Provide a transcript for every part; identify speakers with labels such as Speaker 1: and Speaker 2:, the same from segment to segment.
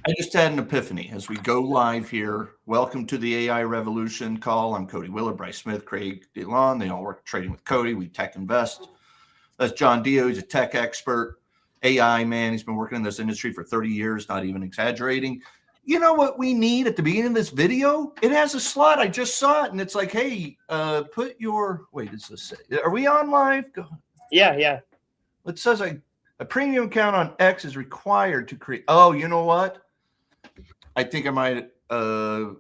Speaker 1: I just had an epiphany as we go live here. Welcome to the AI Revolution call. I'm Cody Willard, Bryce Smith, Craig Delaune. They all work trading with Cody. We tech invest. That's John De. He's a tech expert, AI man. He's been working in this industry for 30 years, not even exaggerating. You know what we need at the beginning of this video? It has a slot. I just saw it, and it's like, hey, put your, wait, does this say, are we on live? Go.
Speaker 2: Yeah.
Speaker 1: It says a premium account on X is required to create. Oh, you know what? I think I might, I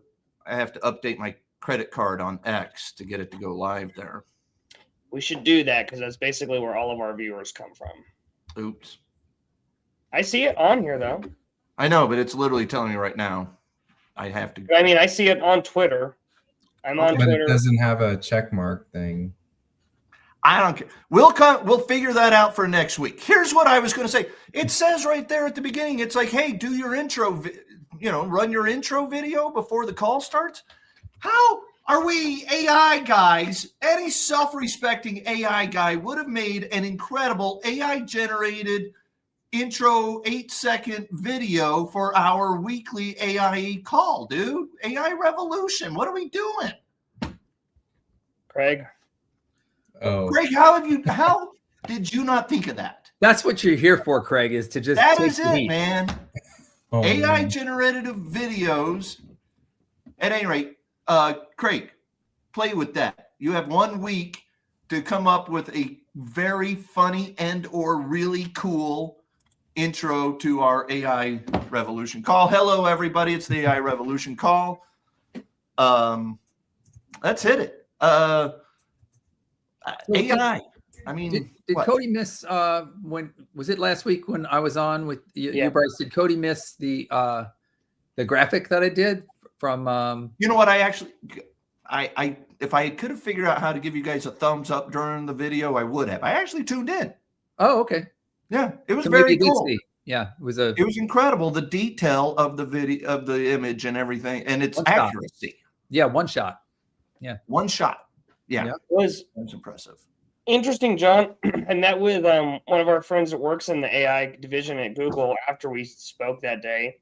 Speaker 1: have to update my credit card on X to get it to go live there.
Speaker 2: We should do that because that's basically where all of our viewers come from.
Speaker 1: Oops.
Speaker 2: I see it on here, though.
Speaker 1: I know, but it's literally telling me right now. I have to.
Speaker 2: I mean, I see it on Twitter. I'm on
Speaker 3: but
Speaker 2: Twitter.
Speaker 3: It doesn't have a check mark thing.
Speaker 1: I don't care. We'll figure that out for next week. Here's what I was going to say. It says right there at the beginning, it's like, hey, do your intro, run your intro video before the call starts. How are we AI guys? Any self-respecting AI guy would have made an incredible AI-generated intro 8-second video for our weekly AI call, dude. AI revolution. What are we doing?
Speaker 2: Craig.
Speaker 3: Oh,
Speaker 1: Craig, how did you not think of that?
Speaker 4: That's what you're here for, Craig, is to just
Speaker 1: That
Speaker 4: take
Speaker 1: is
Speaker 4: the
Speaker 1: it,
Speaker 4: heat.
Speaker 1: man.
Speaker 3: oh
Speaker 1: AI
Speaker 3: man.
Speaker 1: generative videos. At any rate, Craig, play with that. You have 1 week to come up with a very funny and or really cool intro to our AI Revolution call. Hello, everybody. It's the AI Revolution call. Let's hit it. AI. I mean,
Speaker 4: did Cody miss when was it last week when I was on with you, Bryce? Did Cody miss the graphic that I did from?
Speaker 1: You know what? I if I could have figured out how to give you guys a thumbs up during the video, I would have. I actually tuned in.
Speaker 4: Oh, okay.
Speaker 1: Yeah, it was
Speaker 4: So
Speaker 1: very
Speaker 4: maybe you
Speaker 1: cool.
Speaker 4: did see. Yeah, it was
Speaker 1: incredible, the detail of the video, of the image and everything, and its accuracy.
Speaker 4: Yeah, one shot. Yeah,
Speaker 1: one shot. Yeah,
Speaker 2: it was
Speaker 1: impressive.
Speaker 2: Interesting, John. I met with one of our friends that works in the AI division at Google after we spoke that day,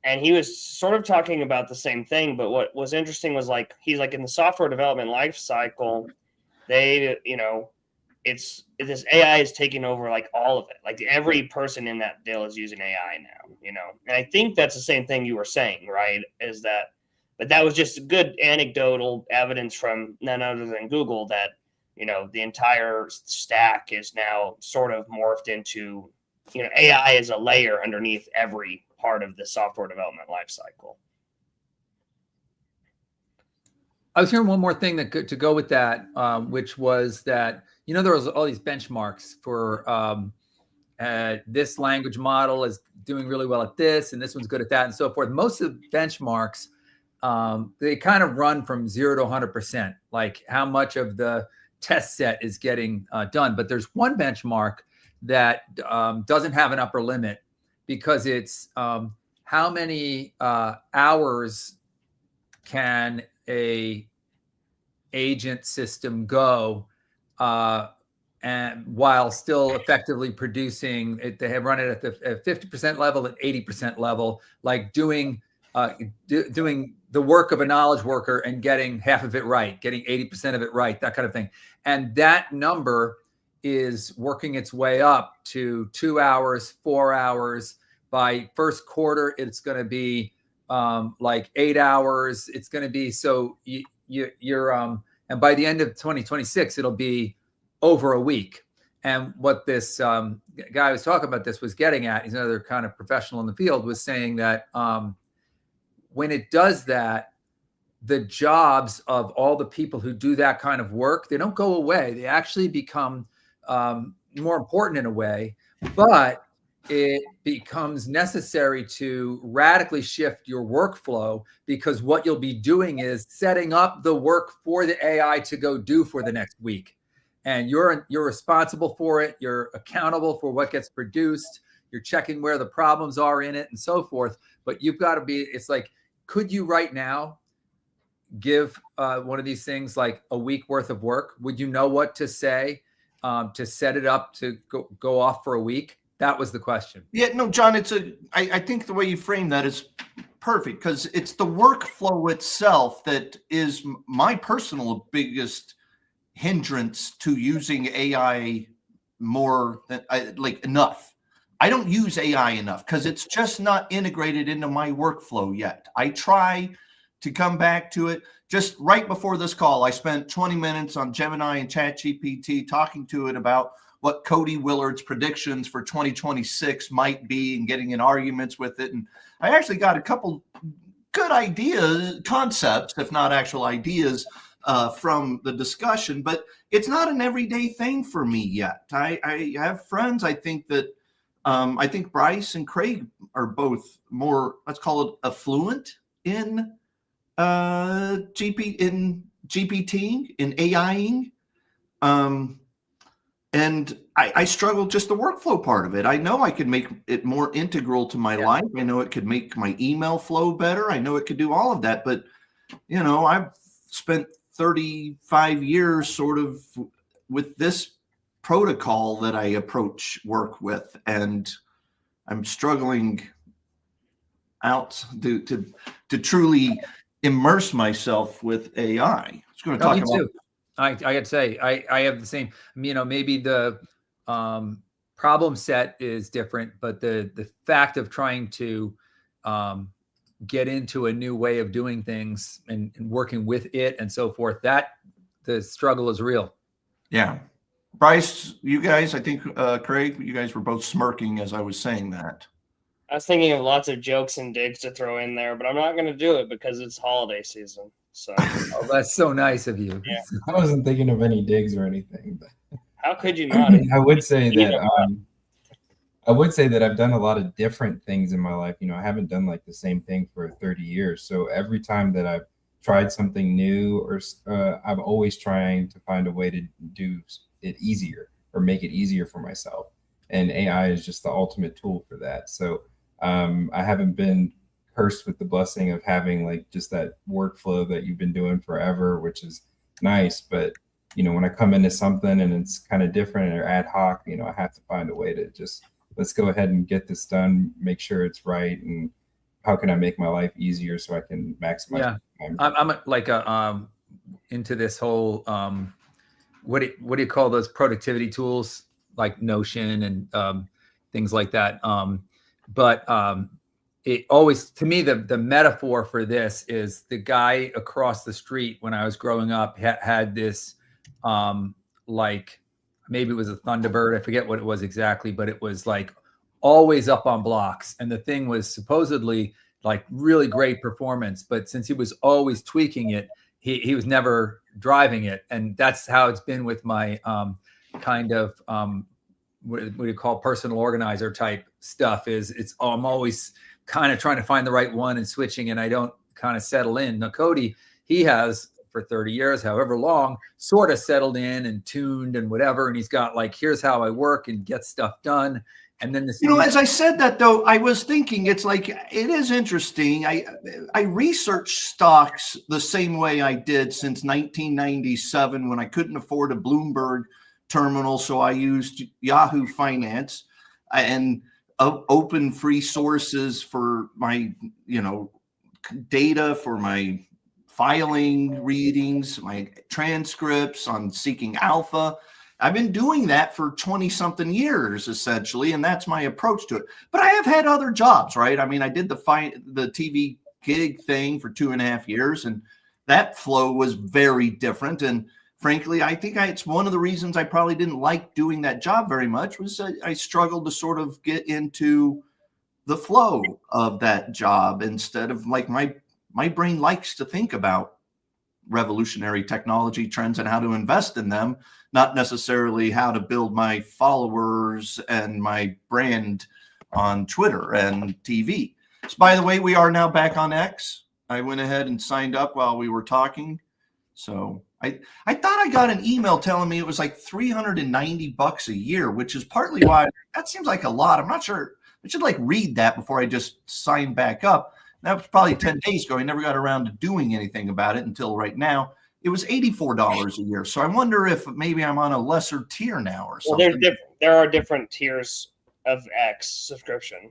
Speaker 2: and he was sort of talking about the same thing. But what was interesting was like he's like in the software development life cycle, they it's this AI is taking over like all of it. Like every person in that deal is using AI now, And I think that's the same thing you were saying, right? Is that, but that was just good anecdotal evidence from none other than Google that, the entire stack is now sort of morphed into, AI is a layer underneath every part of the software development lifecycle.
Speaker 4: I was hearing one more thing to go with that, which was that, there was all these benchmarks for this language model is doing really well at this, and this one's good at that, and so forth. Most of the benchmarks, they kind of run from 0 to 100%, like how much of the test set is getting done. But there's one benchmark that doesn't have an upper limit because it's how many hours can a agent system go and while still effectively producing it. They have run it at the 50% level, at 80% level, like doing the work of a knowledge worker and getting half of it right, getting 80% of it right, that kind of thing. And that number is working its way up to 2 hours, 4 hours. By first quarter, it's going to be like 8 hours. It's going to be, so you're and by the end of 2026, it'll be over a week. And what this guy was talking about, this was getting at, he's another kind of professional in the field, was saying that when it does that, the jobs of all the people who do that kind of work, they don't go away. They actually become more important in a way, but it becomes necessary to radically shift your workflow, because what you'll be doing is setting up the work for the AI to go do for the next week. And you're responsible for it. You're accountable for what gets produced. You're checking where the problems are in it and so forth. But you've got to be, it's like, could you right now give one of these things like a week worth of work? Would you know what to say to set it up to go off for a week? That was the question.
Speaker 1: Yeah, no, John, I think the way you frame that is perfect, because it's the workflow itself that is my personal biggest hindrance to using AI more than enough. I don't use AI enough because it's just not integrated into my workflow yet. I try to come back to it. Just right before this call, I spent 20 minutes on Gemini and ChatGPT talking to it about what Cody Willard's predictions for 2026 might be and getting in arguments with it. And I actually got a couple good ideas, concepts, if not actual ideas, from the discussion, but it's not an everyday thing for me yet. I have friends, I think Bryce and Craig are both more, let's call it affluent in GPT, in AIing. And I struggle just the workflow part of it. I know I could make it more integral to my life. I know it could make my email flow better. I know it could do all of that. But, I've spent 35 years sort of with this protocol that I approach work with. And I'm struggling out to truly immerse myself with AI. I was going to talk about.
Speaker 4: I gotta say, I have the same, maybe the problem set is different, but the fact of trying to get into a new way of doing things and working with it and so forth, that the struggle is real.
Speaker 1: Yeah. Bryce, you guys, I think, Craig, you guys were both smirking as I was saying that.
Speaker 2: I was thinking of lots of jokes and digs to throw in there, but I'm not going to do it because it's holiday season. So
Speaker 4: oh, that's so nice of you.
Speaker 2: Yeah.
Speaker 3: I wasn't thinking of any digs or anything. But
Speaker 2: how could you not?
Speaker 3: I would say that I've done a lot of different things in my life. I haven't done like the same thing for 30 years. So every time that I've tried something new, or I'm always trying to find a way to do it easier or make it easier for myself. And AI is just the ultimate tool for that. So I haven't been cursed with the blessing of having like just that workflow that you've been doing forever, which is nice. But, when I come into something and it's kind of different or ad hoc, I have to find a way to just, let's go ahead and get this done, make sure it's right. And how can I make my life easier so I can maximize time?
Speaker 4: I'm like into this whole, what do you call those productivity tools like Notion and things like that. It always, to me, the metaphor for this is the guy across the street when I was growing up had this, like maybe it was a Thunderbird. I forget what it was exactly, but it was like always up on blocks. And the thing was supposedly like really great performance. But since he was always tweaking it, he was never driving it. And that's how it's been with my kind of, what do you call personal organizer type stuff I'm always kind of trying to find the right one and switching, and I don't kind of settle in. Now, Cody, he has for 30 years, however long, sort of settled in and tuned and whatever. And he's got like, here's how I work and get stuff done. And then
Speaker 1: as I said that though, I was thinking it's like, it is interesting. I researched stocks the same way I did since 1997 when I couldn't afford a Bloomberg terminal. So I used Yahoo Finance and open free sources for my, data, for my filing readings, my transcripts on Seeking Alpha. I've been doing that for 20 something years, essentially. And that's my approach to it. But I have had other jobs, right? I mean, I did the TV gig thing for 2.5 years, and that flow was very different. And frankly, I think it's one of the reasons I probably didn't like doing that job very much was I struggled to sort of get into the flow of that job instead of like my brain likes to think about revolutionary technology trends and how to invest in them, not necessarily how to build my followers and my brand on Twitter and TV. So by the way, we are now back on X. I went ahead and signed up while we were talking. So I thought I got an email telling me it was like $390 a year, which is partly why that seems like a lot. I'm not sure. I should like read that before I just sign back up. That was probably 10 days ago. I never got around to doing anything about it until right now. It was $84 a year. So I wonder if maybe I'm on a lesser tier now or something.
Speaker 2: Well, there are different tiers of X subscription.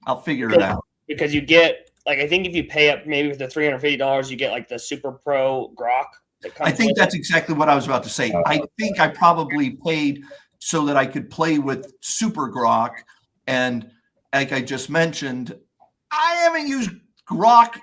Speaker 1: I'll figure it out.
Speaker 2: Because you get, like, I think if you pay up maybe with the $350, you get like the Super Pro Groq.
Speaker 1: I think that's exactly what I was about to say. I think I probably paid so that I could play with Super Groq. And like I just mentioned, I haven't used Grok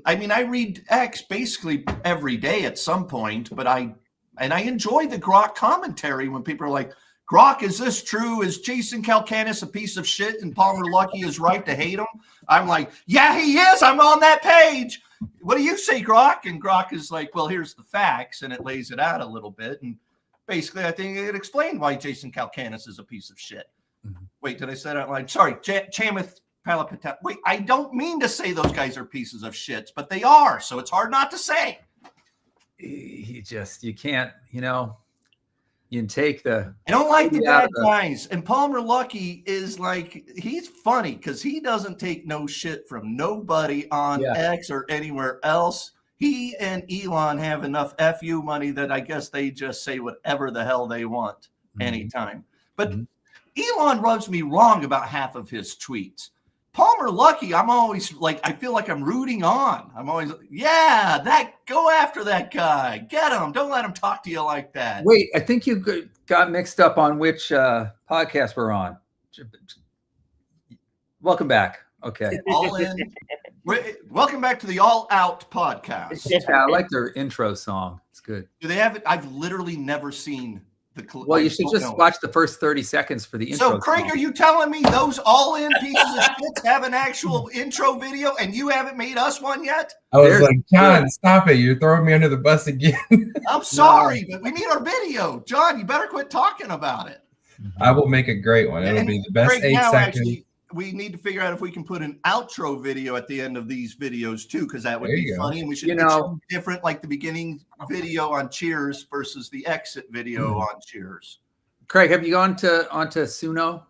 Speaker 1: I read X basically every day at some point, but I enjoy the Grok commentary when people are like, Grok, is this true? Is Jason Calacanis a piece of shit and Palmer Luckey is right to hate him? I'm like, yeah, he is. I'm on that page. What do you say, Grok? And Grok is like, well, here's the facts, and it lays it out a little bit. And basically, I think it explained why Jason Calacanis is a piece of shit. Mm-hmm. Wait, did I say that out loud? Sorry, Chamath Palapata. Wait, I don't mean to say those guys are pieces of shits, but they are. So it's hard not to say.
Speaker 4: You can't, you can take the.
Speaker 1: I don't like the bad guys. And Palmer Luckey is like, he's funny because he doesn't take no shit from nobody on X or anywhere else. He and Elon have enough FU money that I guess they just say whatever the hell they want anytime. But Elon rubs me wrong about half of his tweets. Palmer Luckey, I'm always like, I feel like I'm rooting on. I'm always, go after that guy. Get him. Don't let him talk to you like that.
Speaker 4: Wait, I think you got mixed up on which podcast we're on. Welcome back. Okay.
Speaker 1: All in. Welcome back to the All Out podcast.
Speaker 4: Yeah, I like their intro song. It's good.
Speaker 1: Do they have it? I've literally never seen the clip.
Speaker 4: Well, you should just watch the first 30 seconds for the intro.
Speaker 1: So, Craig,
Speaker 4: song.
Speaker 1: are you telling me those all-in pieces of shit have an actual intro video and you haven't made us one yet?
Speaker 3: I was like, John, stop it. You're throwing me under the bus again.
Speaker 1: I'm sorry, but we need our video. John, you better quit talking about it.
Speaker 3: I will make a great one. It'll be the best
Speaker 1: Craig,
Speaker 3: 8 seconds.
Speaker 1: Actually, we need to figure out if we can put an outro video at the end of these videos too, because that would be funny. And we should do different, like the beginning video on Cheers versus the exit video on Cheers.
Speaker 4: Craig, have you gone onto Suno?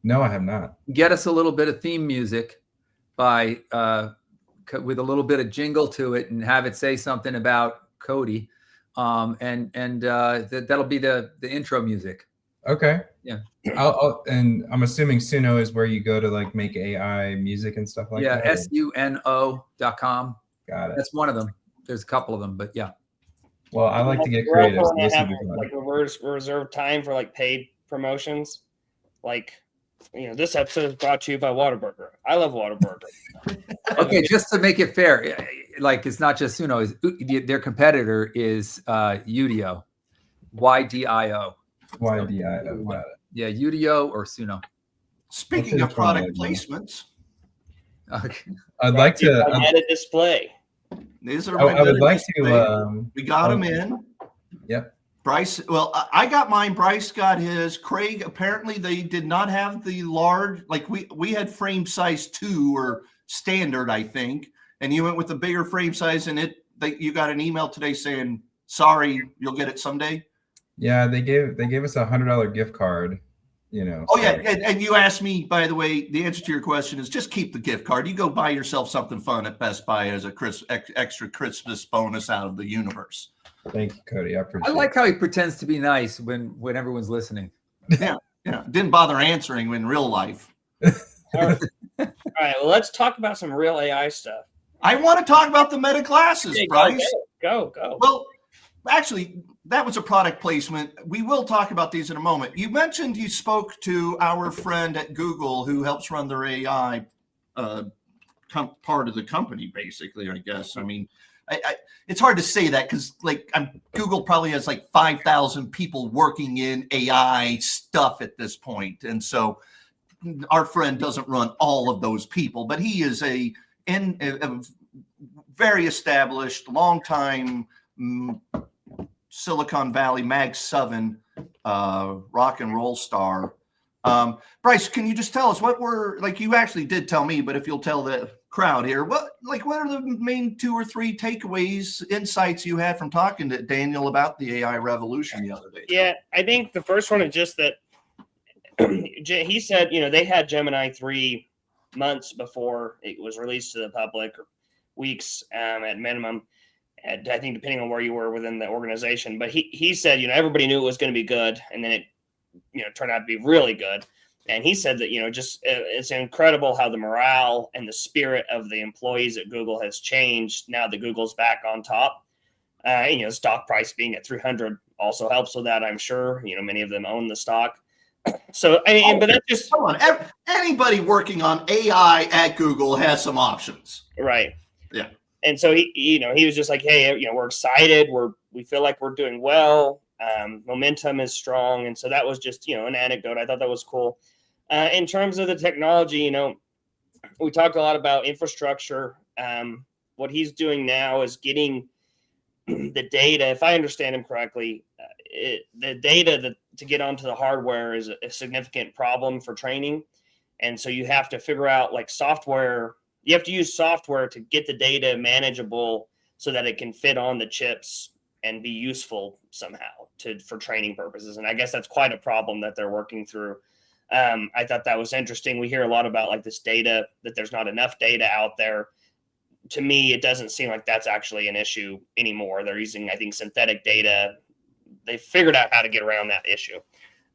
Speaker 3: No, I have not.
Speaker 4: Get us a little bit of theme music by with a little bit of jingle to it, and have it say something about Cody, and that'll be the intro music.
Speaker 3: Okay.
Speaker 4: Yeah.
Speaker 3: And I'm assuming Suno is where you go to like make AI music and stuff like that.
Speaker 4: Yeah, suno.com.
Speaker 3: Got it.
Speaker 4: That's one of them. There's a couple of them, but yeah.
Speaker 3: Well, I like to get creative.
Speaker 2: Have like reserve time for like paid promotions. Like, this episode is brought to you by Whataburger. I love Whataburger.
Speaker 4: Okay, just to make it fair, like it's not just Suno. Their competitor is Udio, YDIO.
Speaker 3: YDIO.
Speaker 4: Yeah, Udio or Suno.
Speaker 1: Speaking of product placements,
Speaker 4: okay.
Speaker 3: I'd like to
Speaker 2: add a display.
Speaker 1: These are
Speaker 3: I would like to.
Speaker 1: We got them in.
Speaker 3: Yep.
Speaker 1: Bryce, well, I got mine. Bryce got his. Craig, apparently they did not have the large. Like we had frame size 2 or standard, I think, and you went with the bigger frame size, and you got an email today saying, "Sorry, you'll get it someday."
Speaker 3: Yeah, they gave us $100 gift card.
Speaker 1: Oh yeah, and you asked me, by the way, the answer to your question is just keep the gift card. You go buy yourself something fun at Best Buy as a extra Christmas bonus out of the universe.
Speaker 3: Thank you, Cody. I appreciate it.
Speaker 4: I like how he pretends to be nice when everyone's listening.
Speaker 1: Yeah. Didn't bother answering in real life.
Speaker 2: All right, well, let's talk about some real AI stuff.
Speaker 1: I want to talk about the Meta glasses, Bryce.
Speaker 2: Go.
Speaker 1: Well, actually, that was a product placement. We will talk about these in a moment. You mentioned you spoke to our friend at Google who helps run their AI part of the company, basically, I guess. I mean, it's hard to say that because Google probably has like 5,000 people working in AI stuff at this point. And so our friend doesn't run all of those people, but he is a very established, long-time Silicon Valley Mag 7 rock and roll star. Bryce, can you just tell us what you actually did tell me, but if you'll tell the crowd here, what are the main 2 or 3 takeaways, insights you had from talking to Daniel about the AI revolution the other day?
Speaker 2: Yeah, I think the first one is just that he said, they had Gemini 3 months before it was released to the public, or weeks at minimum. And I think depending on where you were within the organization, but he said, everybody knew it was going to be good, and then it, turned out to be really good. And he said that, just it's incredible how the morale and the spirit of the employees at Google has changed now that Google's back on top. Stock price being at 300 also helps with that, I'm sure. Many of them own the stock. So, but that's just
Speaker 1: come on. Anybody working on AI at Google has some options,
Speaker 2: right?
Speaker 1: Yeah.
Speaker 2: And so he was just like, hey, we're excited. We feel like we're doing well. Momentum is strong, and so that was just an anecdote. I thought that was cool. In terms of the technology, we talked a lot about infrastructure. What he's doing now is getting the data. If I understand him correctly, the data to get onto the hardware is a significant problem for training, and so you have to figure out like software. You have to use software to get the data manageable so that it can fit on the chips and be useful somehow for training purposes. And I guess that's quite a problem that they're working through. I thought that was interesting. We hear a lot about like this data, that there's not enough data out there. To me, it doesn't seem like that's actually an issue anymore. They're using, I think, synthetic data. They figured out how to get around that issue.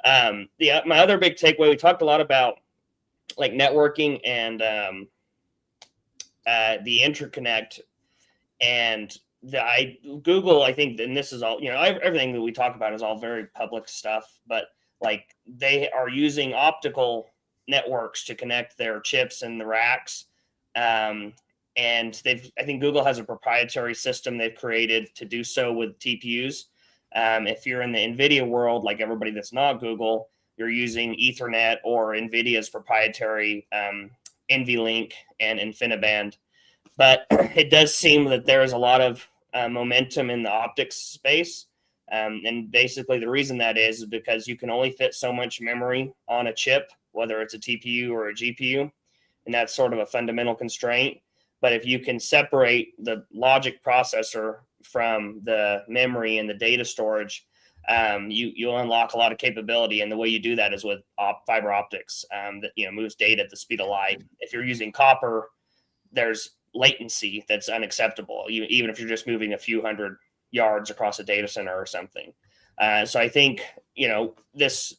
Speaker 2: My other big takeaway, we talked a lot about like networking and the interconnect, and Google, I think, and this is all, everything that we talk about is all very public stuff, but like they are using optical networks to connect their chips and the racks. And I think Google has a proprietary system they've created to do so with TPUs. If you're in the Nvidia world, like everybody that's not Google, you're using Ethernet or Nvidia's proprietary NVLink and InfiniBand. But it does seem that there is a lot of momentum in the optics space. And basically the reason that is because you can only fit so much memory on a chip, whether it's a TPU or a GPU. And that's sort of a fundamental constraint. But if you can separate the logic processor from the memory and the data storage, you'll unlock a lot of capability. And the way you do that is with fiber optics that moves data at the speed of light. If you're using copper, there's latency that's unacceptable, even if you're just moving a few hundred yards across a data center or something. So I think this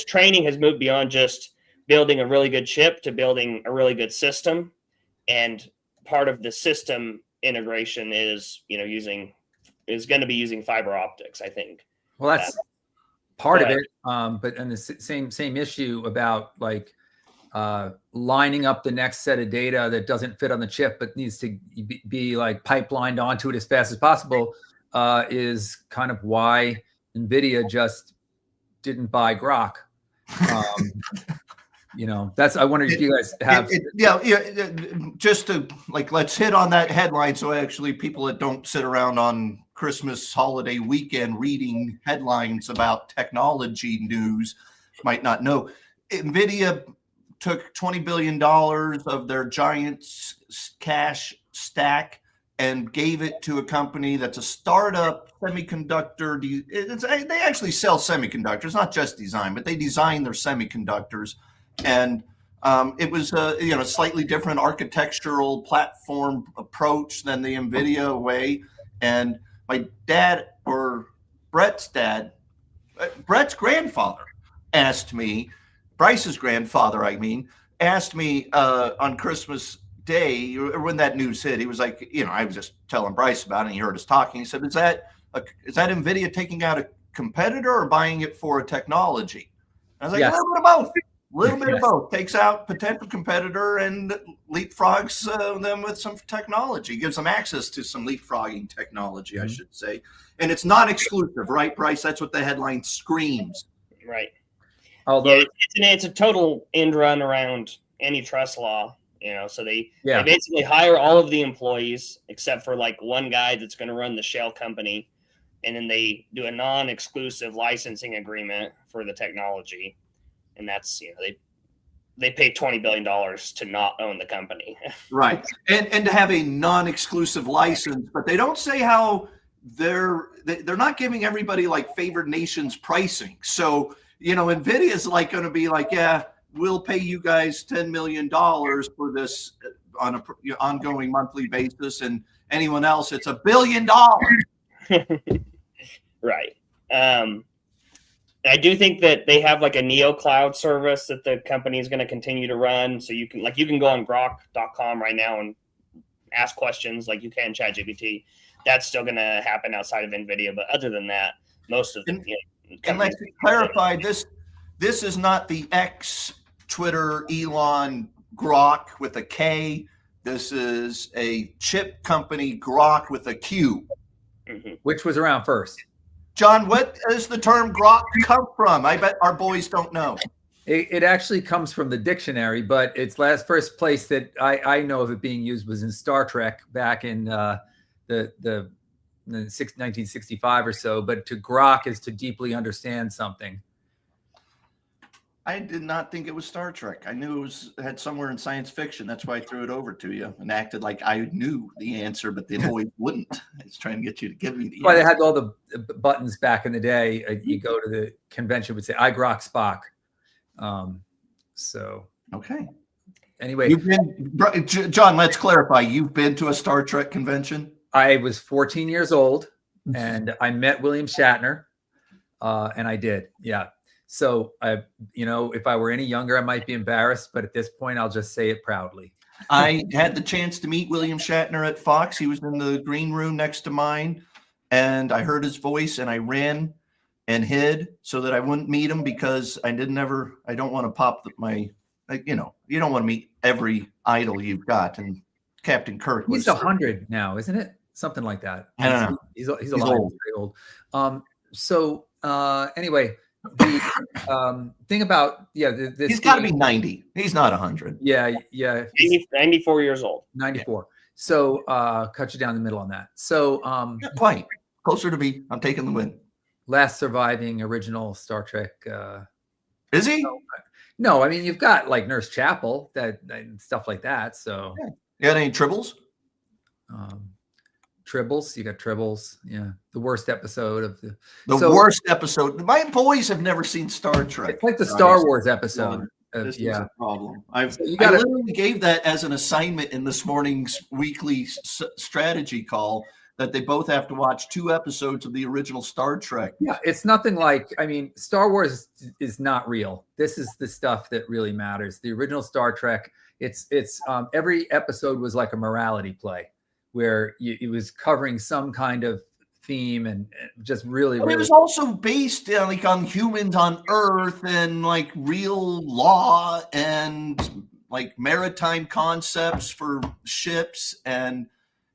Speaker 2: training has moved beyond just building a really good chip to building a really good system. And part of the system integration is going to be using fiber optics, I think.
Speaker 4: Well, that's part of it. But on the same issue about like lining up the next set of data that doesn't fit on the chip but needs to be like pipelined onto it as fast as possible is kind of why Nvidia just didn't buy Groq. That's, I wonder if you guys have.
Speaker 1: Just to let's hit on that headline. So actually people that don't sit around on Christmas holiday weekend reading headlines about technology news might not know. Nvidia took $20 billion of their giant cash stack and gave it to a company that's a startup semiconductor. They actually sell semiconductors, not just design, but they design their semiconductors. And it was a slightly different architectural platform approach than the Nvidia way. And my dad, or Brett's dad, Brett's grandfather asked me, Bryce's grandfather, asked me on Christmas Day, when that news hit, he was like, I was just telling Bryce about it, and he heard us talking. He said, is that Nvidia taking out a competitor or buying it for a technology? I was like, yes. A little bit of both. Little bit of both. Takes out potential competitor and leapfrogs them with some technology. Gives them access to some leapfrogging technology, mm-hmm. I should say. And it's not exclusive, right, Bryce? That's what the headline screams.
Speaker 2: Right.
Speaker 4: Although
Speaker 2: it's a total end run around antitrust law. So they basically hire all of the employees except for like one guy that's going to run the shell company, and then they do a non-exclusive licensing agreement for the technology. And that's, they pay $20 billion to not own the company.
Speaker 1: Right. And to have a non-exclusive license, but they don't say how they're not giving everybody like favored nations pricing. So, Nvidia is like going to be like, yeah, we'll pay you guys $10 million for this on a ongoing monthly basis. And anyone else, it's $1 billion.
Speaker 2: Right. I do think that they have like a Neo Cloud service that the company is going to continue to run. So you can go on Groq.com right now and ask questions like you can ChatGPT. That's still going to happen outside of Nvidia, but other than that, most of them.
Speaker 1: And let's clarify this: this is not the X, Twitter, Elon Grok with a K. This is a chip company, Grok with a Q.
Speaker 4: Which was around first.
Speaker 1: John, what does the term Grok come from? I bet our boys don't know.
Speaker 4: It actually comes from the dictionary, but its first place that I know of it being used was in Star Trek back in the 1965 or so. But to grok is to deeply understand something.
Speaker 1: I did not think it was Star Trek. I knew it had somewhere in science fiction. That's why I threw it over to you and acted like I knew the answer, but the boys wouldn't. I was trying to get you to give me the
Speaker 4: Well,
Speaker 1: answer.
Speaker 4: they had all the buttons back in the day. You go to the convention, would say, I grok Spock. So
Speaker 1: okay.
Speaker 4: Anyway,
Speaker 1: John, let's clarify. You've been to a Star Trek convention?
Speaker 4: I was 14 years old and I met William Shatner. And I did. Yeah. So if I were any younger, I might be embarrassed, but at this point, I'll just say it proudly.
Speaker 1: I had the chance to meet William Shatner at Fox. He was in the green room next to mine, and I heard his voice, and I ran and hid so that I wouldn't meet him because I don't want to pop you don't want to meet every idol you've got. And Captain Kirk was
Speaker 4: 100 now, isn't it? Something like that.
Speaker 1: I don't know.
Speaker 4: He's alive.
Speaker 1: Old.
Speaker 4: Very old. Anyway, the thing about
Speaker 1: he's got to be 90. He's not 100.
Speaker 4: Yeah.
Speaker 2: 94 years old.
Speaker 4: 94. Yeah. So cut you down the middle on that. So
Speaker 1: not quite closer to me. I'm taking the win.
Speaker 4: Last surviving original Star Trek.
Speaker 1: Is he?
Speaker 4: No, I mean you've got like Nurse Chapel and stuff like that. So
Speaker 1: you got any Tribbles?
Speaker 4: Tribbles, you got Tribbles. Yeah, the worst episode of the
Speaker 1: worst episode. My boys have never seen Star Trek.
Speaker 4: It's like the Star Wars episode.
Speaker 1: This is a problem. I
Speaker 4: literally
Speaker 1: gave that as an assignment in this morning's weekly strategy call that they both have to watch 2 episodes of the original Star Trek.
Speaker 4: Yeah, it's nothing like, Star Wars is not real. This is the stuff that really matters. The original Star Trek, it's every episode was like a morality play where it was covering some kind of theme and just really.
Speaker 1: But it was also based on humans on Earth and like real law and like maritime concepts for ships, and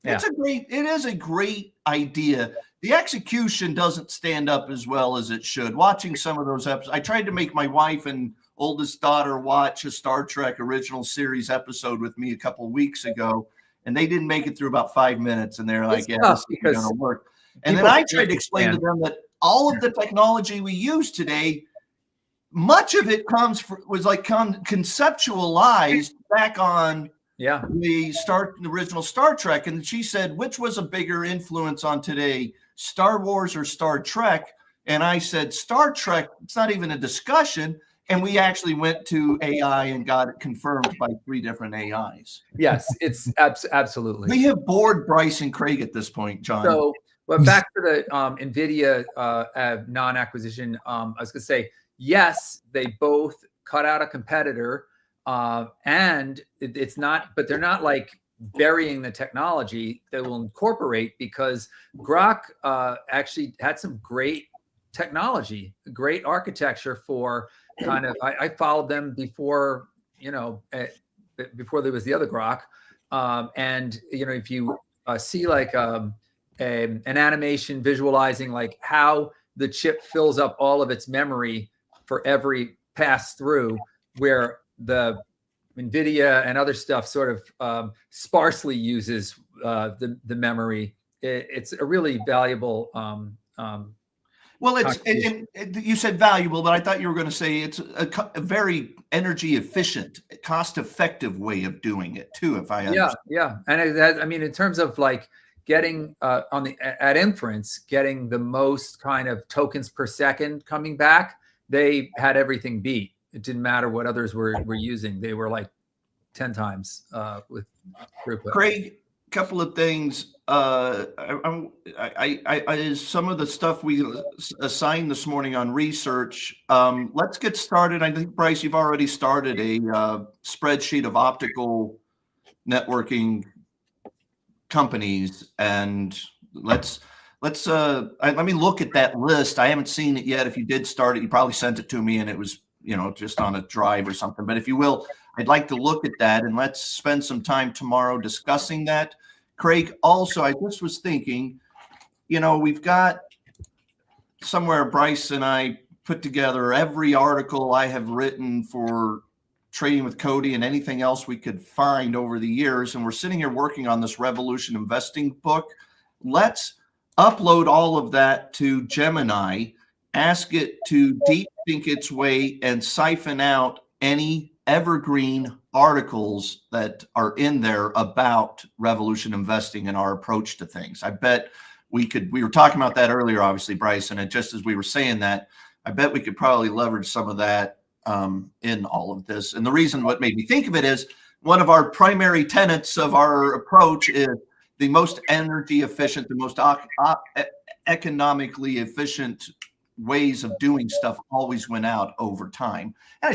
Speaker 1: it is a great idea. The execution doesn't stand up as well as it should. Watching some of those episodes, I tried to make my wife and oldest daughter watch a Star Trek original series episode with me a couple of weeks ago, and they didn't make it through about 5 minutes, and they're like, "Yeah, this isn't going to work." And then I tried to explain to them that all of the technology we use today, much of it was conceptualized back on the original Star Trek. And she said, which was a bigger influence on today, Star Wars or Star Trek? And I said, Star Trek, it's not even a discussion. And we actually went to AI and got it confirmed by 3 different AIs.
Speaker 4: Yes, it's absolutely.
Speaker 1: We have bored Bryce and Craig at this point, John.
Speaker 4: So, but back to the Nvidia non-acquisition, I was going to say, yes, they both cut out a competitor, and it's not, but they're not like burying the technology. They will incorporate, because Grok actually had some great technology, great architecture for kind of, I followed them before, before there was the other Grok. And, if you see like an animation visualizing like how the chip fills up all of its memory for every pass through, where the Nvidia and other stuff sort of sparsely uses the memory. It's a really valuable
Speaker 1: well, you said valuable, but I thought you were going to say it's a very energy efficient, cost effective way of doing it too. If I understand.
Speaker 4: Yeah, and in terms of like getting at inference, getting the most kind of tokens per second coming back, they had everything beat. It didn't matter what others were using; they were like 10 times with throughput.
Speaker 1: couple of things. Is some of the stuff we assigned this morning on research. Let's get started. I think, Bryce, you've already started a spreadsheet of optical networking companies, and let me look at that list. I haven't seen it yet. If you did start it, you probably sent it to me, and it was just on a drive or something. But if you will, I'd like to look at that, and let's spend some time tomorrow discussing that. Craig, also, I just was thinking, we've got somewhere Bryce and I put together every article I have written for Trading with Cody and anything else we could find over the years. And we're sitting here working on this Revolution Investing book. Let's upload all of that to Gemini, ask it to deep think its way and siphon out any evergreen articles that are in there about Revolution Investing and our approach to things. I bet we were talking about that earlier, obviously, Bryce, and just as we were saying that, I bet we could probably leverage some of that in all of this. And the reason what made me think of it is one of our primary tenets of our approach is the most energy efficient, the most economically efficient ways of doing stuff always win out over time. And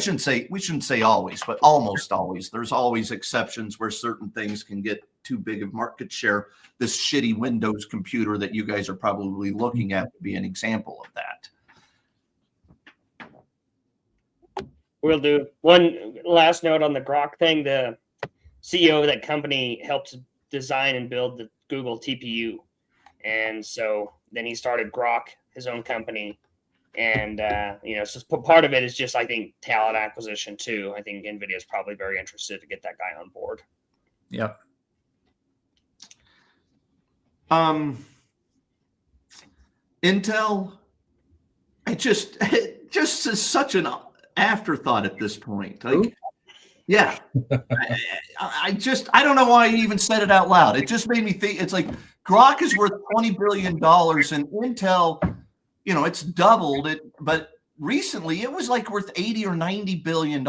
Speaker 1: we shouldn't say always, but almost always. There's always exceptions where certain things can get too big of market share. This shitty Windows computer that you guys are probably looking at would be an example of that.
Speaker 2: We'll do one last note on the Groq thing. The CEO of that company helped design and build the Google TPU. And so then he started Groq, his own company. And, so part of it is just, I think, talent acquisition too. I think Nvidia is probably very interested to get that guy on board.
Speaker 4: Yep.
Speaker 1: Intel, it just is such an afterthought at this point. Like, yeah, I don't know why I even said it out loud. It just made me think. It's like Grok is worth $20 billion, and Intel, it's doubled it, but recently it was like worth $80 or $90 billion.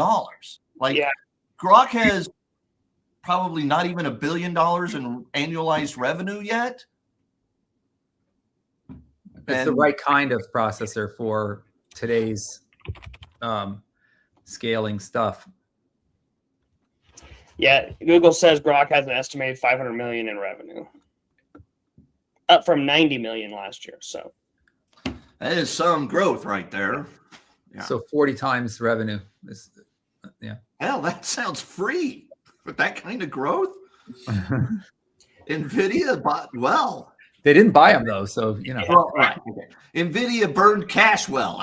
Speaker 1: Like, yeah. Grok has probably not even $1 billion in annualized revenue yet.
Speaker 4: It's the right kind of processor for today's scaling stuff.
Speaker 2: Yeah, Google says Grok has an estimated 500 million in revenue, up from 90 million last year. So
Speaker 1: that is some growth right there.
Speaker 4: Yeah. So 40 times revenue. Yeah.
Speaker 1: Hell, that sounds free with that kind of growth. Nvidia bought well.
Speaker 4: They didn't buy them though, so
Speaker 1: Well, right. Okay. Nvidia burned cash well.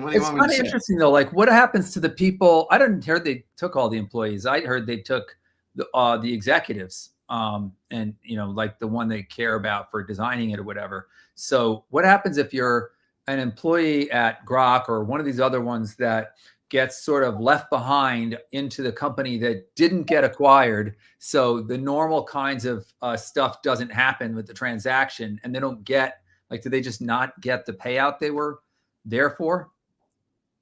Speaker 4: It's kind of interesting though. Like, what happens to the people? I didn't hear they took all the employees. I heard they took the executives, and like the one they care about for designing it or whatever. So, what happens if you're an employee at Groq or one of these other ones that gets sort of left behind into the company that didn't get acquired? So the normal kinds of stuff doesn't happen with the transaction, and they don't get, like, do they just not get the payout they were there for?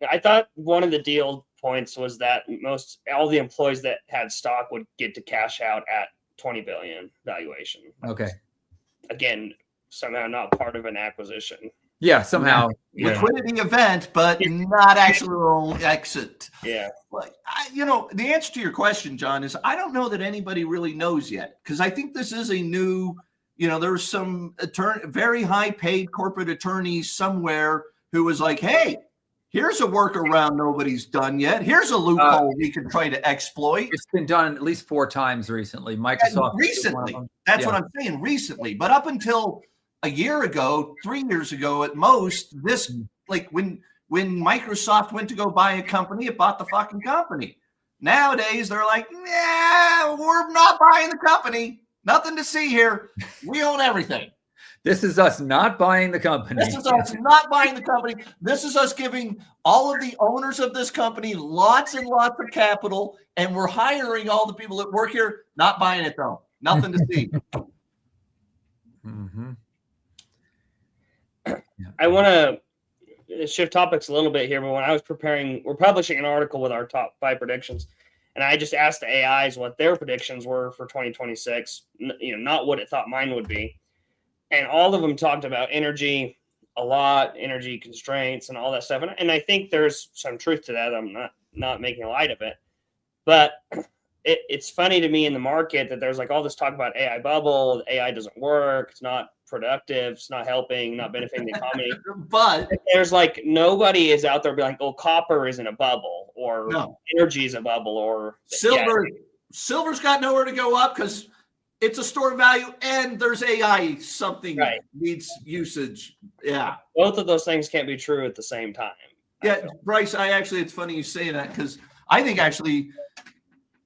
Speaker 2: I thought one of the deal points was that all the employees that had stock would get to cash out at 20 billion valuation.
Speaker 4: Okay.
Speaker 2: Again, somehow not part of an acquisition.
Speaker 4: Yeah, somehow
Speaker 1: liquidity event, but not actual exit.
Speaker 2: Yeah.
Speaker 1: Like, the answer to your question, John, is I don't know that anybody really knows yet, because I think this is a new. There's some very high paid corporate attorneys somewhere who was like, "Hey, here's a workaround nobody's done yet. Here's a loophole we can try to exploit."
Speaker 4: It's been done at least 4 times recently. Microsoft
Speaker 1: recently. That's what I'm saying. Recently, but up until a year ago, 3 years ago at most, this, like, when Microsoft went to go buy a company, it bought the fucking company. Nowadays, they're like, "Yeah, we're not buying the company. Nothing to see here. We own everything."
Speaker 4: This is us not buying the company.
Speaker 1: This is us not buying the company. This is us giving all of the owners of this company lots and lots of capital, and we're hiring all the people that work here, not buying it though. Nothing to see.
Speaker 4: Mm-hmm.
Speaker 2: I want to shift topics a little bit here, but when I was preparing, we're publishing an article with our top 5 predictions. And I just asked the AIs what their predictions were for 2026, not what it thought mine would be. And all of them talked about energy a lot, energy constraints and all that stuff. And I think there's some truth to that. I'm not making light of it. But it's funny to me in the market that there's like all this talk about AI bubble, AI doesn't work, it's not productive, it's not helping, not benefiting the economy.
Speaker 1: But
Speaker 2: there's like nobody is out there being like, oh, copper is in a bubble, or
Speaker 1: no,
Speaker 2: energy is a bubble, or
Speaker 1: silver's got nowhere to go up because it's a store of value and there's AI something needs usage. Yeah.
Speaker 2: Both of those things can't be true at the same time.
Speaker 1: Yeah, Bryce, it's funny you say that because I think actually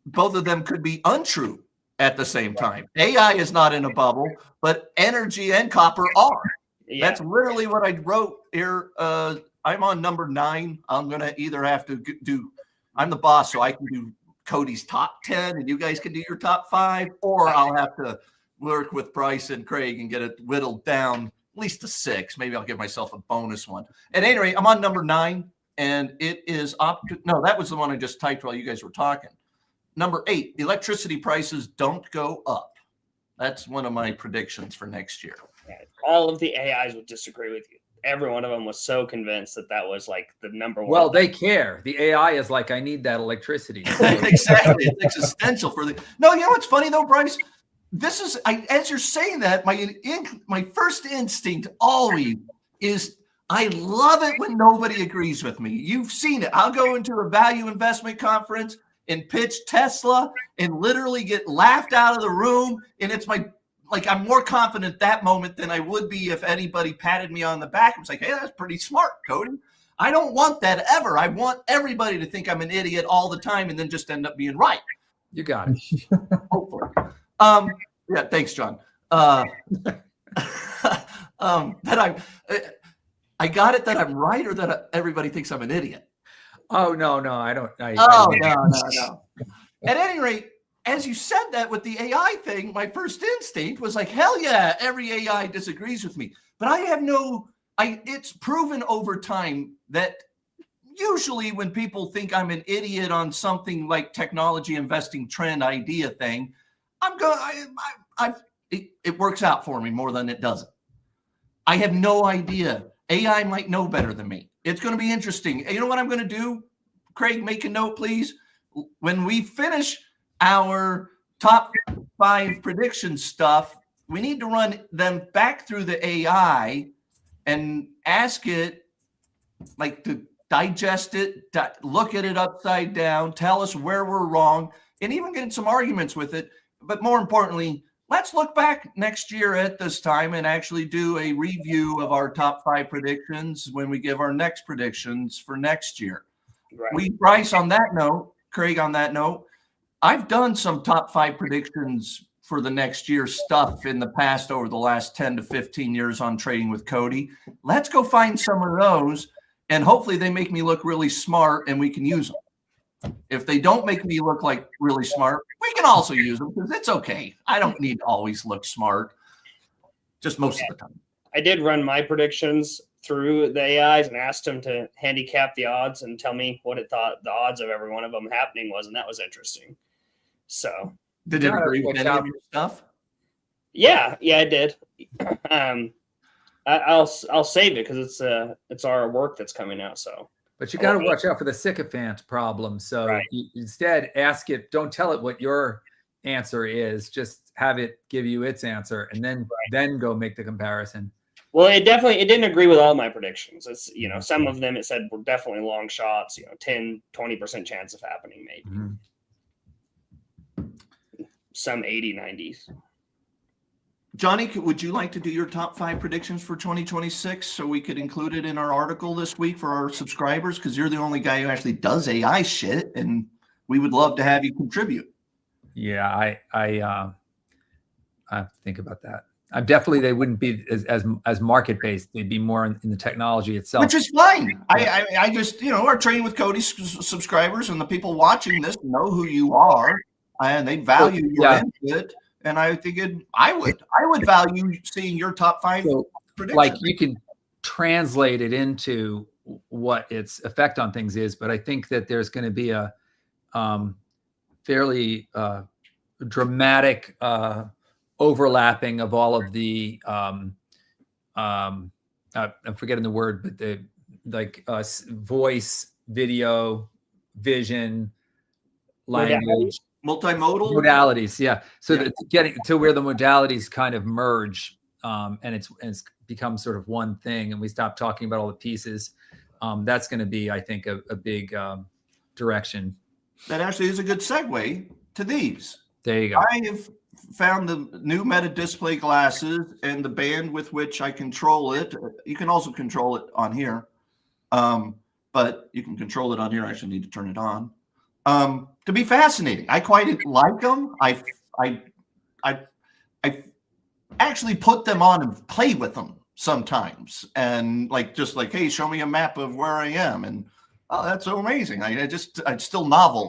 Speaker 1: both of them could be untrue at the same time. AI is not in a bubble, but energy and copper are. Yeah. That's literally what I wrote here. I'm on number 9. I'm going to either have to I'm the boss, so I can do Cody's top 10 and you guys can do your top 5, or I'll have to work with Bryce and Craig and get it whittled down at least to 6. Maybe I'll give myself a bonus one. At any rate, I'm on number 9, and it is no, that was the one I just typed while you guys were talking. Number 8, electricity prices don't go up. That's one of my predictions for next year.
Speaker 2: All of the AIs would disagree with you. Every one of them was so convinced that was like the number one.
Speaker 4: Well, they care. The AI is like, I need that electricity.
Speaker 1: Exactly. It's existential for the. No, you know what's funny though, Bryce? This is as you're saying that, my first instinct always is I love it when nobody agrees with me. You've seen it. I'll go into a value investment conference and pitch Tesla and literally get laughed out of the room. And it's I'm more confident that moment than I would be if anybody patted me on the back and was like, hey, that's pretty smart, Cody. I don't want that ever. I want everybody to think I'm an idiot all the time and then just end up being right.
Speaker 4: You got it.
Speaker 1: Hopefully. Yeah, thanks, John. That I got it that I'm right, or that everybody thinks I'm an idiot.
Speaker 4: Oh, no, I don't.
Speaker 1: No. At any rate, as you said that with the AI thing, my first instinct was like, hell yeah, every AI disagrees with me. But it's proven over time that usually when people think I'm an idiot on something like technology investing trend idea thing, it works out for me more than it doesn't. I have no idea. AI might know better than me. It's going to be interesting. You know what I'm going to do? Craig, make a note, please. When we finish our top 5 prediction stuff, we need to run them back through the AI and ask it to digest it, look at it upside down, tell us where we're wrong, and even get some arguments with it. But more importantly, let's look back next year at this time and actually do a review of our top 5 predictions when we give our next predictions for next year. Right. Bryce, on that note, Craig, on that note, I've done some top 5 predictions for the next year stuff in the past over the last 10 to 15 years on Trading with Cody. Let's go find some of those, and hopefully they make me look really smart and we can use them. If they don't make me look like really smart, we can also use them because it's okay. I don't need to always look smart, just most of the time.
Speaker 2: I did run my predictions through the AIs and asked them to handicap the odds and tell me what it thought the odds of every one of them happening was, and that was interesting. So,
Speaker 1: did it agree with any of your stuff?
Speaker 2: Yeah, it did. I'll save it because it's our work that's coming out. So.
Speaker 4: But you got to watch out for the sycophant problem. So you instead ask it, don't tell it what your answer is, just have it give you its answer and then go make the comparison.
Speaker 2: Well, it didn't agree with all my predictions. It's, some of them it said were definitely long shots, 10, 20% chance of happening maybe. Mm-hmm. Some 80, 90s.
Speaker 1: Johnny, would you like to do your top 5 predictions for 2026 so we could include it in our article this week for our subscribers? Because you're the only guy who actually does AI shit, and we would love to have you contribute.
Speaker 4: Yeah, I have to think about that. They wouldn't be as market based. They'd be more in the technology itself, which
Speaker 1: is fine. I just our Trading with Cody subscribers and the people watching this know who you are, and they value your input. And I think I would value seeing your top 5 predictions.
Speaker 4: Like you can translate it into what its effect on things is, but I think that there's going to be fairly dramatic overlapping of all of the I'm forgetting the word, but the voice, video, vision, language, modalities. Yeah. So
Speaker 1: Yeah.
Speaker 4: getting to where the modalities kind of merge, and it's become sort of one thing, and we stop talking about all the pieces. That's going to be, I think, a big direction.
Speaker 1: That actually is a good segue to these.
Speaker 4: There you go.
Speaker 1: I have found the new Meta display glasses and the band with which I control it. You can also control it on here, but you can control it on here. I actually need to turn it on. To be fascinating. I quite like them. I actually put them on and play with them sometimes, and just like, hey, show me a map of where I am, and oh, that's so amazing. It's still novel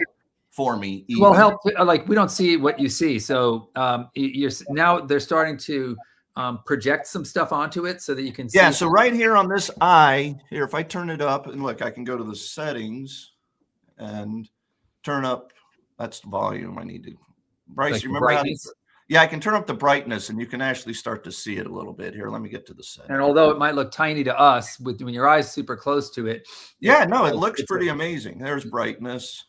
Speaker 1: for me. Even.
Speaker 4: Well, help, we don't see what you see, so now they're starting to project some stuff onto it so that you can see.
Speaker 1: Yeah, so right here on this eye here, if I turn it up and look, I can go to the settings and turn up. That's the volume I need to. Bryce, you remember how to? Yeah, I can turn up the brightness, and you can actually start to see it a little bit here. Let me get to the setting.
Speaker 4: And although it might look tiny to us, when your eye's super close to it,
Speaker 1: yeah, no, it looks pretty amazing. There's brightness.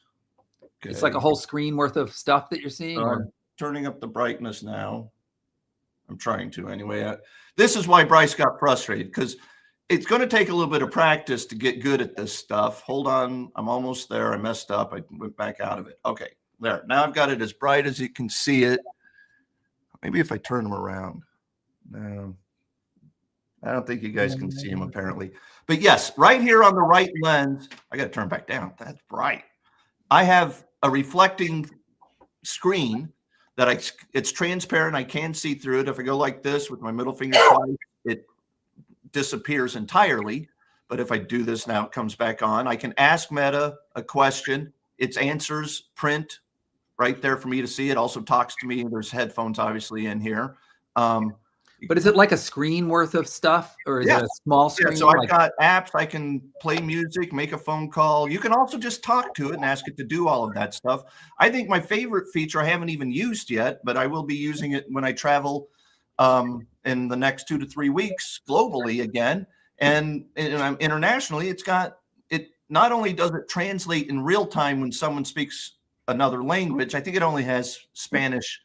Speaker 1: Okay.
Speaker 4: It's like a whole screen worth of stuff that you're seeing.
Speaker 1: I'm turning up the brightness now. I'm trying to anyway. This is why Bryce got frustrated, because it's going to take a little bit of practice to get good at this stuff. Hold on. I'm almost there. I messed up. I went back out of it. Okay, there. Now I've got it as bright as you can see it. Maybe if I turn them around. No, I don't think you guys can see them apparently. But yes, right here on the right lens, I got to turn back down. That's bright. I have a reflecting screen that it's transparent. I can see through it. If I go like this with my middle finger, it disappears entirely. But if I do this now, it comes back on. I can ask Meta a question. Its answers print right there for me to see. It also talks to me. There's headphones obviously in here.
Speaker 4: But is it like a screen worth of stuff, or is it a small screen?
Speaker 1: Yeah, so I've got apps. I can play music, make a phone call. You can also just talk to it and ask it to do all of that stuff. I think my favorite feature I haven't even used yet, but I will be using it when I travel in the next 2 to 3 weeks globally again. And internationally, it not only does it translate in real time when someone speaks another language. I think it only has Spanish,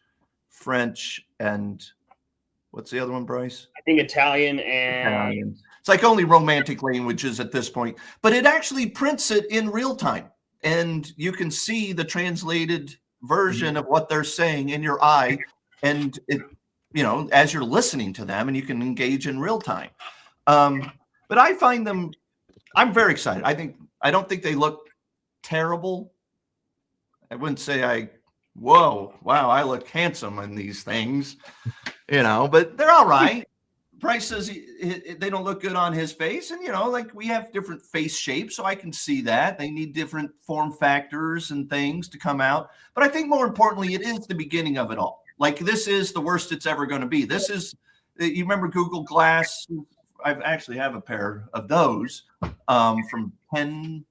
Speaker 1: French, and what's the other one, Bryce?
Speaker 2: I think Italian and
Speaker 1: Italian. It's like only romantic languages at this point, but it actually prints it in real time, and you can see the translated version of what they're saying in your eye, and it, as you're listening to them, and you can engage in real time. But I find them, I'm very excited. I don't think they look terrible. I wouldn't say wow, I look handsome in these things, but they're all right. Bryce says they don't look good on his face. And, we have different face shapes, so I can see that. They need different form factors and things to come out. But I think more importantly, it is the beginning of it all. Like, this is the worst it's ever going to be. This is, you remember Google Glass? I actually have a pair of those from 10,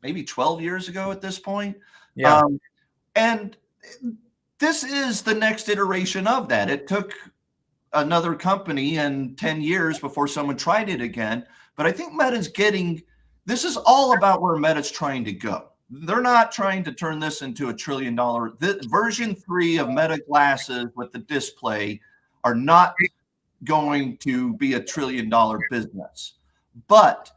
Speaker 1: maybe 12 years ago at this point.
Speaker 4: Yeah.
Speaker 1: And this is the next iteration of that. It took another company and 10 years before someone tried it again. But I think this is all about where Meta's trying to go. They're not trying to turn this into $1 trillion. Version 3 of Meta glasses with the display are not going to be $1 trillion business. But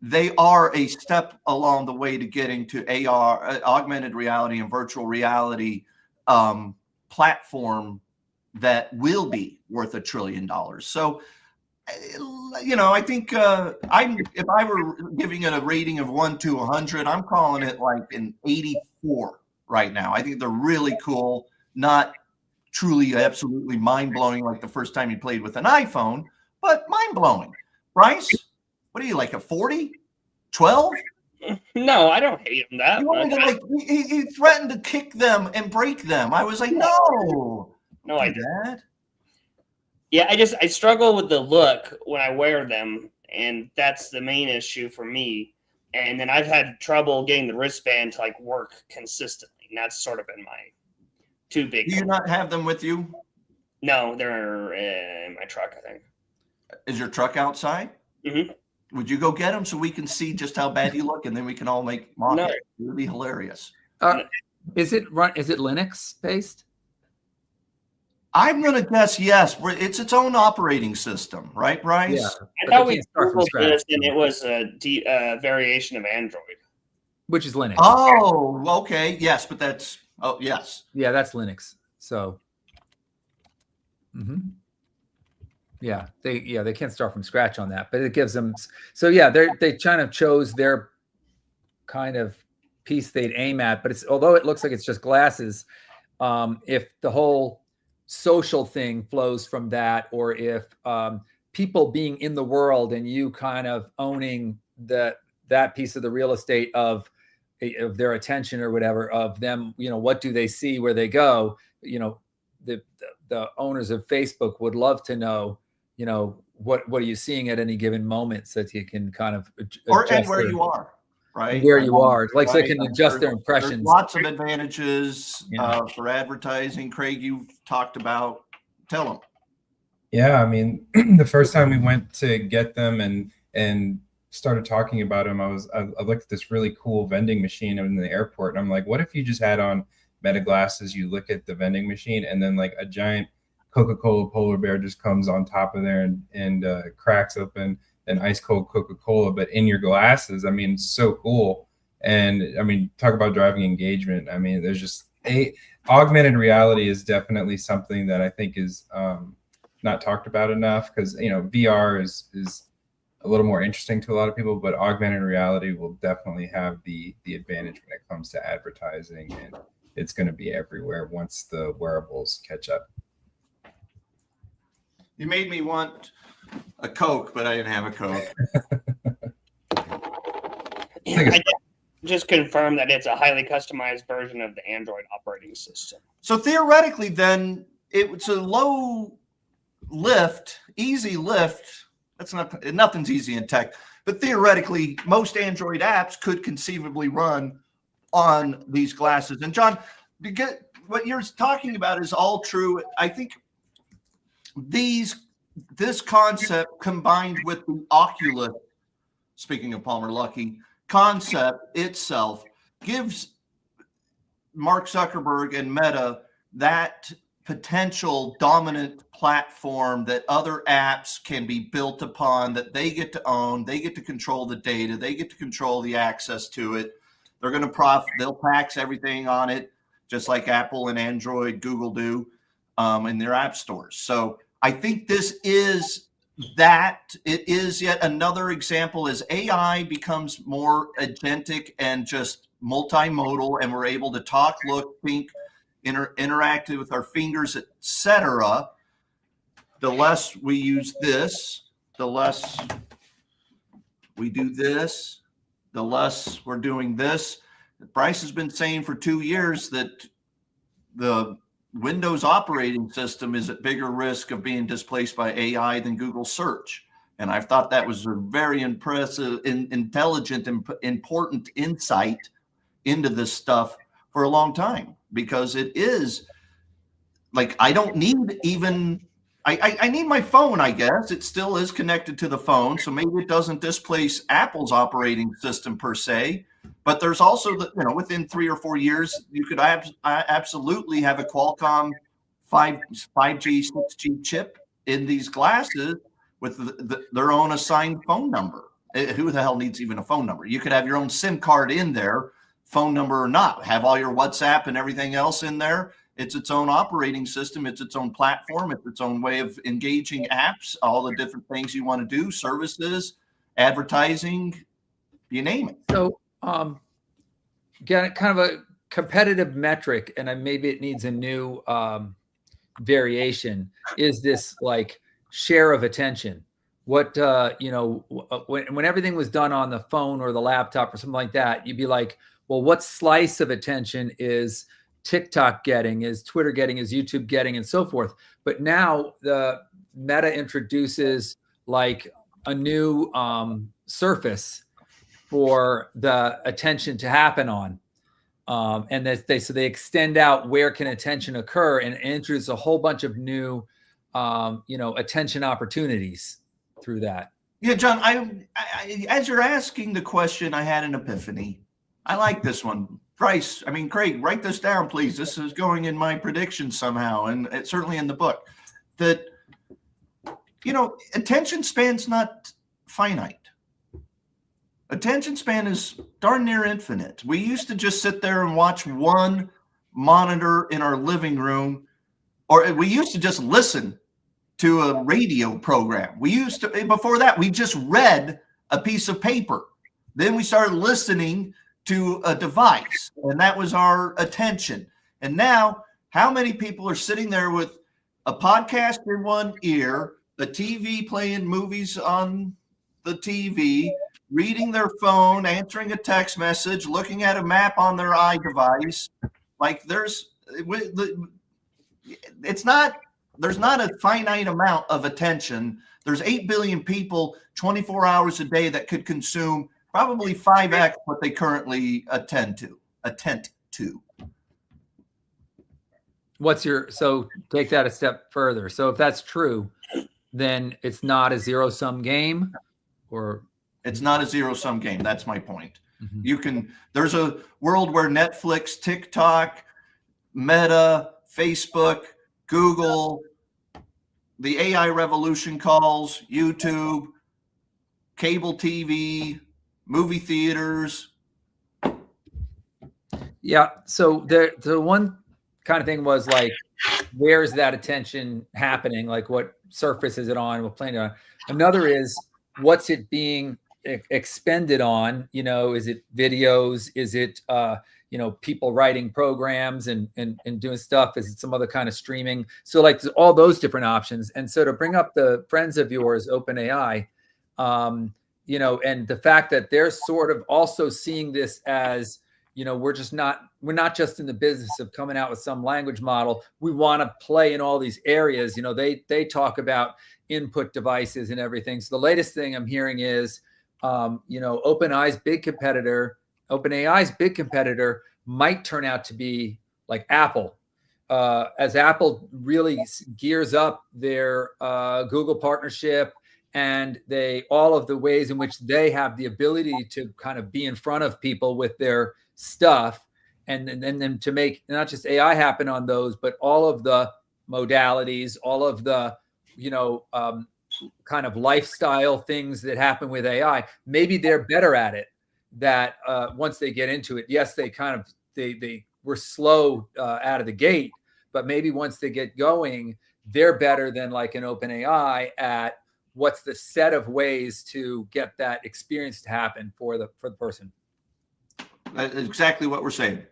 Speaker 1: they are a step along the way to getting to AR, augmented reality, and virtual reality platform that will be worth $1 trillion. So, I think if I were giving it a rating of 1 to 100, I'm calling it like an 84 right now. I think they're really cool, not truly absolutely mind-blowing like the first time you played with an iPhone, but mind-blowing. Bryce, what are you, like a 40? 12?
Speaker 2: No, I don't hate him that much.
Speaker 1: He threatened to kick them and break them. I was like, no,
Speaker 2: I didn't. Yeah, I struggle with the look when I wear them, and that's the main issue for me. And then I've had trouble getting the wristband to work consistently. And that's sort of been my two big.
Speaker 1: Do you not have them with you?
Speaker 2: No, they're in my truck, I think.
Speaker 1: Is your truck outside?
Speaker 2: Mm-hmm.
Speaker 1: Would you go get them so we can see just how bad you look, and then we can all make mock
Speaker 2: No.
Speaker 1: it? It would be hilarious.
Speaker 4: Is it Linux based?
Speaker 1: I'm going to guess yes. It's its own operating system, right, Bryce?
Speaker 4: Yeah.
Speaker 2: I thought we
Speaker 4: can't start from
Speaker 2: Googled
Speaker 4: scratch.
Speaker 2: this, and it was a variation of Android.
Speaker 4: Which is Linux.
Speaker 1: Oh, okay. Yes, but that's yes.
Speaker 4: Yeah, that's Linux. So, yeah, they can't start from scratch on that, but it gives them. So yeah, they kind of chose their kind of piece they'd aim at, but although it looks like it's just glasses, if the whole social thing flows from that, or if people being in the world and you kind of owning that piece of the real estate of their attention or whatever, of them, what do they see where they go? The owners of Facebook would love to know, what are you seeing at any given moment, so that you can kind of
Speaker 1: And where you are, right?
Speaker 4: Where you are, like,
Speaker 1: right.
Speaker 4: so they can adjust their impressions.
Speaker 1: There's lots of advantages for advertising. Craig, you've talked about. Tell them.
Speaker 3: Yeah, I mean, the first time we went to get them and started talking about them, I looked at this really cool vending machine in the airport, and I'm like, what if you just had on Meta glasses, you look at the vending machine, and then like a giant Coca-Cola polar bear just comes on top of there and cracks open an ice cold Coca-Cola, but in your glasses. I mean, it's so cool. And I mean, talk about driving engagement. I mean, there's just augmented reality is definitely something that I think is not talked about enough, because VR is a little more interesting to a lot of people, but augmented reality will definitely have the advantage when it comes to advertising, and it's going to be everywhere once the wearables catch up.
Speaker 1: You made me want a Coke, but I didn't have a Coke.
Speaker 2: I just confirmed that it's a highly customized version of the Android operating system.
Speaker 1: So theoretically, then it's a low lift, easy lift. Nothing's easy in tech, but theoretically, most Android apps could conceivably run on these glasses. And John, what you're talking about is all true. I think this concept combined with the Oculus, speaking of Palmer Luckey, concept itself gives Mark Zuckerberg and Meta that potential dominant platform that other apps can be built upon, that they get to own, they get to control the data, they get to control the access to it. They're going to profit, they'll tax everything on it, just like Apple and Android, Google do in their app stores. So I think this is that. It is yet another example as AI becomes more agentic and just multimodal, and we're able to talk, look, think, interact with our fingers, etc. The less we use this, the less we do this, the less we're doing this. Bryce has been saying for 2 years that the Windows operating system is at bigger risk of being displaced by AI than Google search. And I've thought that was a very impressive, intelligent, important insight into this stuff for a long time, because it is like, I don't need even, I need my phone, I guess. It still is connected to the phone. So maybe it doesn't displace Apple's operating system per se. But there's also within 3 or 4 years, you could absolutely have a Qualcomm 5G, 6G chip in these glasses with their own assigned phone number. Who the hell needs even a phone number? You could have your own SIM card in there, phone number or not, have all your WhatsApp and everything else in there. It's its own operating system. It's its own platform. It's its own way of engaging apps, all the different things you want to do, services, advertising, you name it.
Speaker 4: So, again, kind of a competitive metric, and maybe it needs a new variation, is this like share of attention. What, when everything was done on the phone or the laptop or something like that, you'd be like, well, what slice of attention is TikTok getting, is Twitter getting, is YouTube getting, and so forth. But now the Meta introduces like a new surface for the attention to happen on. And they extend out where can attention occur and introduce a whole bunch of new, attention opportunities through that.
Speaker 1: Yeah, John, I as you're asking the question, I had an epiphany. I like this one. Bryce, Craig, write this down, please. This is going in my predictions somehow, and it's certainly in the book. That, attention span's not finite. Attention span is darn near infinite. We used to just sit there and watch one monitor in our living room, or we used to just listen to a radio program. Before that, we just read a piece of paper. Then we started listening to a device, and that was our attention. And now, how many people are sitting there with a podcast in one ear, a TV playing movies on the TV, reading their phone, answering a text message, looking at a map on their iDevice? Like there's not a finite amount of attention. There's 8 billion people 24 hours a day that could consume probably 5x what they currently attend to.
Speaker 4: So take that a step further. So if that's true, then it's not a zero-sum game, or
Speaker 1: it's not a zero-sum game. That's my point.
Speaker 4: Mm-hmm.
Speaker 1: There's a world where Netflix, TikTok, Meta, Facebook, Google, the AI revolution calls, YouTube, cable TV, movie theaters.
Speaker 4: Yeah. So the one kind of thing was like, where is that attention happening? Like, what surface is it on? What plane on? Another is, what's it being expended on? Is it videos? Is it people writing programs and doing stuff? Is it some other kind of streaming? So like all those different options. And so to bring up the friends of yours, OpenAI, and the fact that they're sort of also seeing this as, we're not just in the business of coming out with some language model. We want to play in all these areas. They talk about input devices and everything. So the latest thing I'm hearing is, OpenAI's big competitor might turn out to be like Apple. As Apple really gears up their Google partnership, and all of the ways in which they have the ability to kind of be in front of people with their stuff, and then to make not just AI happen on those, but all of the modalities, all of the kind of lifestyle things that happen with AI. Maybe they're better at it. That once they get into it, yes, they were slow out of the gate, but maybe once they get going, they're better than like an OpenAI at what's the set of ways to get that experience to happen for the person.
Speaker 1: That's exactly what we're saying.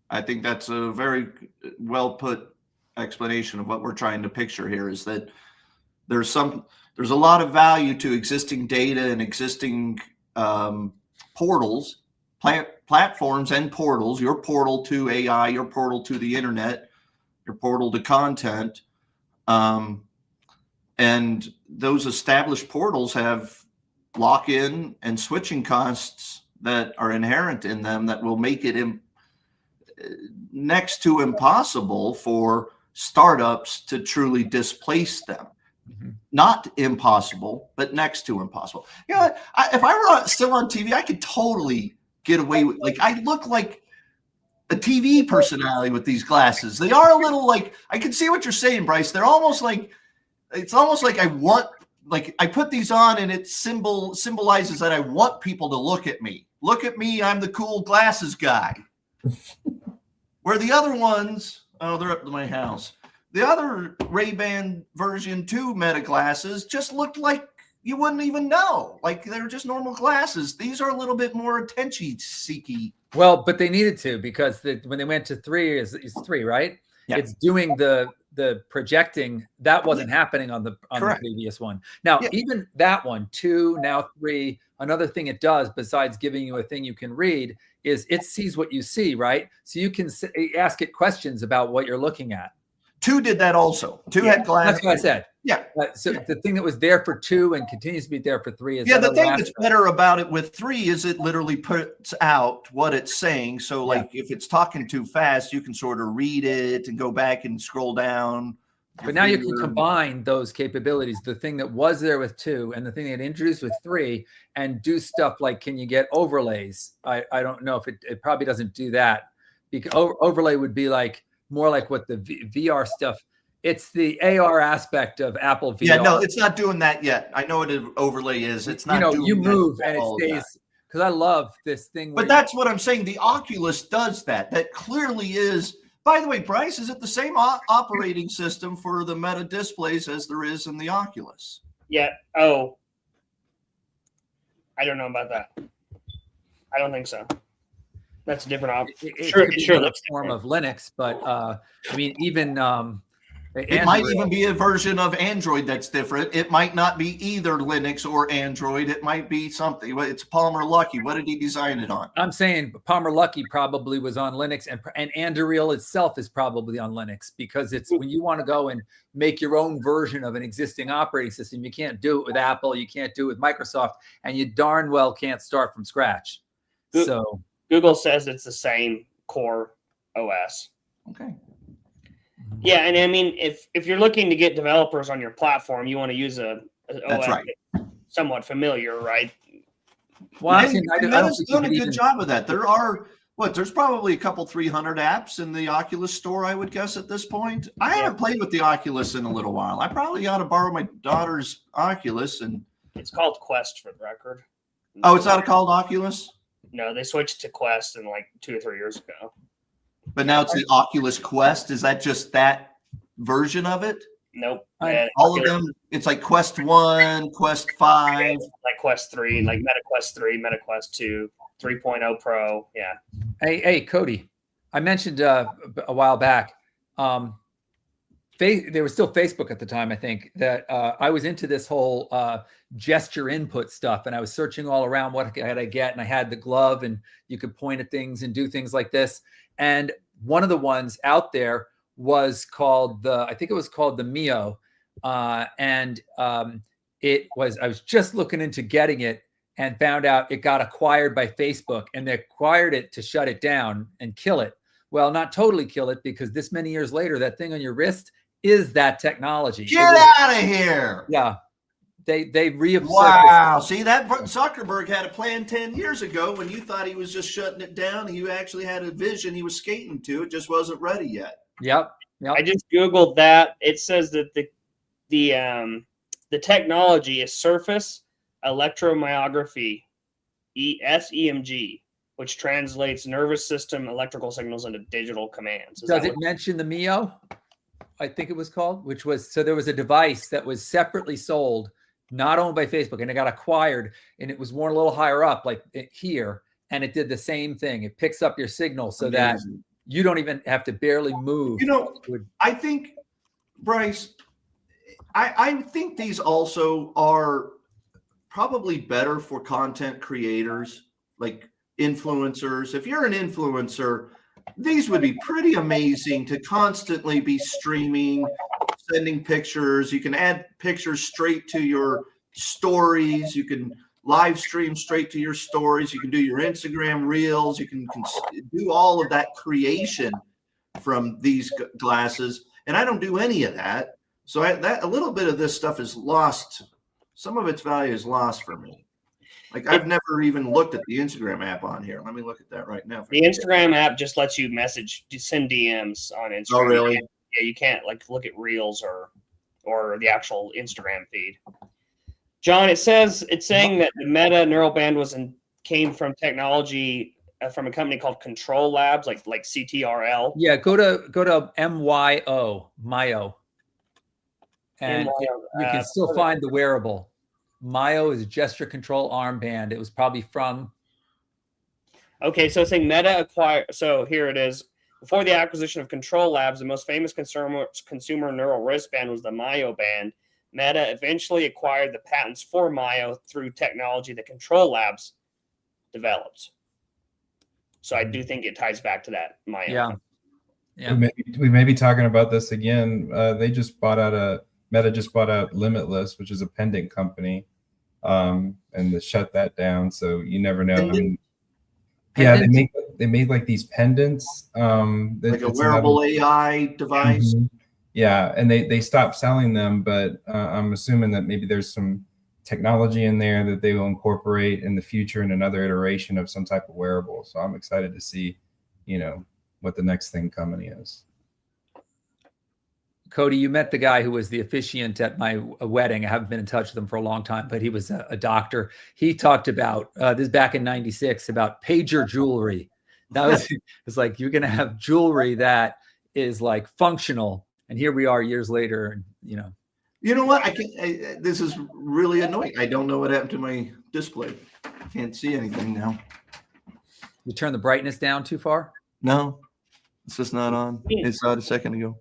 Speaker 1: I think that's a very well put explanation of what we're trying to picture here, is that there's a lot of value to existing data and existing portals, platforms and portals, your portal to AI, your portal to the internet, your portal to content. And those established portals have lock-in and switching costs that are inherent in them that will make it next to impossible for startups to truly displace them. Mm-hmm. Not impossible, but next to impossible. If I were still on TV, I could totally get away with, like, I look like a TV personality with these glasses. They are a little like, I can see what you're saying, Bryce. They're almost like, it's almost like I put these on and it symbolizes that I want people to look at me. Look at me, I'm the cool glasses guy. Where the other ones, they're up to my house. The other Ray-Ban version 2 Meta glasses just looked like you wouldn't even know. Like they're just normal glasses. These are a little bit more attention-seeky.
Speaker 4: Well, but they needed to, because when they went to 3, is 3, right? Yeah. It's doing the projecting. That wasn't happening on the previous one. Now, even that one, 2, now 3, another thing it does besides giving you a thing you can read is it sees what you see, right? So you can ask it questions about what you're looking at.
Speaker 1: 2 did that also. 2 had glass.
Speaker 4: That's what I said.
Speaker 1: Yeah.
Speaker 4: So the thing that was there for 2 and continues to be there for 3 is
Speaker 1: the
Speaker 4: other
Speaker 1: thing that's
Speaker 4: aspect.
Speaker 1: better about it with 3 is it literally puts out what it's saying. So like if it's talking too fast, you can sort of read it and go back and scroll down.
Speaker 4: But now you can combine those capabilities, the thing that was there with 2 and the thing that introduced with 3, and do stuff like, can you get overlays? I don't know if it probably doesn't do that, because overlay would be like more like what the VR stuff. It's the AR aspect of Apple VR.
Speaker 1: Yeah, no, it's not doing that yet. I know what an overlay is. It's not doing
Speaker 4: you move
Speaker 1: that
Speaker 4: and it stays, because I love this thing.
Speaker 1: But that's what I'm saying. The Oculus does that. That clearly is. By the way, Bryce, is it the same operating system for the Meta displays as there is in the Oculus?
Speaker 2: Yeah. Oh, I don't know about that. I don't think so. That's a different option. Sure,
Speaker 4: that's a form of Linux, but I mean, even
Speaker 1: it might even be a version of Android that's different. It might not be either Linux or Android. It might be something. It's Palmer Luckey. What did he design it on?
Speaker 4: I'm saying Palmer Luckey probably was on Linux, and Anduril itself is probably on Linux, because it's when you want to go and make your own version of an existing operating system, you can't do it with Apple, you can't do it with Microsoft, and you darn well can't start from scratch. So
Speaker 2: Google says it's the same core OS.
Speaker 1: Okay.
Speaker 2: Yeah, and I mean, if you're looking to get developers on your platform, you want to use a OS that's somewhat familiar, right?
Speaker 1: Well, I don't think done a good job of that. There are there's probably a couple 300 apps in the Oculus store, I would guess, at this point. I haven't played with the Oculus in a little while. I probably ought to borrow my daughter's Oculus. And
Speaker 2: it's called Quest for the record.
Speaker 1: Oh, it's not called Oculus?
Speaker 2: No, they switched to Quest in like 2 or 3 years ago.
Speaker 1: But now it's the Oculus Quest. Is that just that version of it?
Speaker 2: Nope.
Speaker 1: All of them. It's like Quest 1, Quest 5.
Speaker 2: Like Quest 3, like Meta Quest 3, Meta Quest 2, 3.0 Pro. Yeah.
Speaker 4: Hey, Cody, I mentioned a while back, there was still Facebook at the time, I think, that I was into this whole gesture input stuff, and I was searching all around what could I get, and I had the glove, and you could point at things and do things like this. And one of the ones out there was called I think it was called the Mio, and I was just looking into getting it and found out it got acquired by Facebook, and they acquired it to shut it down and kill it. Well, not totally kill it, because this many years later, that thing on your wrist is that technology.
Speaker 1: Get out of here.
Speaker 4: Yeah. They reobserved.
Speaker 1: Wow. See, that Zuckerberg had a plan 10 years ago when you thought he was just shutting it down. He actually had a vision he was skating to. It just wasn't ready yet.
Speaker 4: Yep.
Speaker 2: I just Googled that. It says that the technology is surface electromyography, SEMG, which translates nervous system electrical signals into digital commands.
Speaker 4: Does it mention the Mio? I think it was called, which was, so there was a device that was separately sold, not owned by Facebook, and it got acquired, and it was worn a little higher up, like here, and it did the same thing. It picks up your signal so that you don't even have to barely move.
Speaker 1: You know, I think, Bryce, I think these also are probably better for content creators, like influencers. If you're an influencer, these would be pretty amazing to constantly be streaming, sending pictures. You can add pictures straight to your stories. You can live stream straight to your stories. You can do your Instagram reels. You can do all of that creation from these glasses. And I don't do any of that. So a little bit of this stuff is lost. Some of its value is lost for me. Like, I've never even looked at the Instagram app on here. Let me look at that right now.
Speaker 2: The Instagram app just lets you send DMs on Instagram.
Speaker 1: Oh, really?
Speaker 2: Yeah, you can't like look at Reels or the actual Instagram feed. John, it's saying that the Meta neural band came from technology from a company called Control Labs, like CTRL.
Speaker 4: Yeah, go to Myo, and you can still find the wearable. Myo is a gesture control armband. It was probably from.
Speaker 2: Okay, so it's saying Meta acquired. So here it is. Before the acquisition of Control Labs, the most famous consumer neural wristband was the Myo band. Meta eventually acquired the patents for Myo through technology that Control Labs developed. So I do think it ties back to that Myo.
Speaker 4: Yeah. Yeah.
Speaker 3: We may be talking about this again. Meta just bought out Limitless, which is a pendant company, and they shut that down. So you never know. I mean, yeah, they made like these pendants,
Speaker 1: like a wearable AI device.
Speaker 3: Mhm. Yeah, and they stopped selling them, but I'm assuming that maybe there's some technology in there that they will incorporate in the future in another iteration of some type of wearable. So I'm excited to see, what the next thing coming is.
Speaker 4: Cody, you met the guy who was the officiant at my wedding. I haven't been in touch with him for a long time, but he was a doctor. He talked about this back in '96 about pager jewelry. That was it's like you're going to have jewelry that is like functional, and here we are years later, and
Speaker 1: You know what? This is really annoying. I don't know what happened to my display. Can't see anything now.
Speaker 4: You turn the brightness down too far?
Speaker 1: No, it's just not on. It's out a second ago.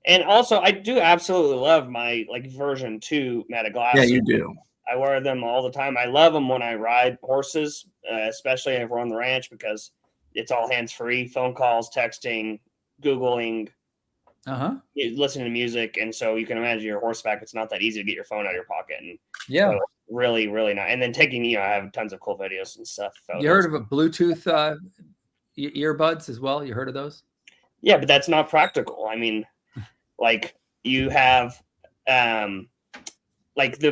Speaker 2: And also, I do absolutely love my version 2 Meta glasses.
Speaker 1: Yeah, you do.
Speaker 2: I wear them all the time. I love them when I ride horses, especially if we're on the ranch, because it's all hands-free, phone calls, texting, Googling, listening to music. And so you can imagine your horseback. It's not that easy to get your phone out of your pocket. And so really, really nice. And then taking, I have tons of cool videos and stuff. Photos.
Speaker 4: You heard of a Bluetooth earbuds as well? You heard of those?
Speaker 2: Yeah, but that's not practical. I mean, you have the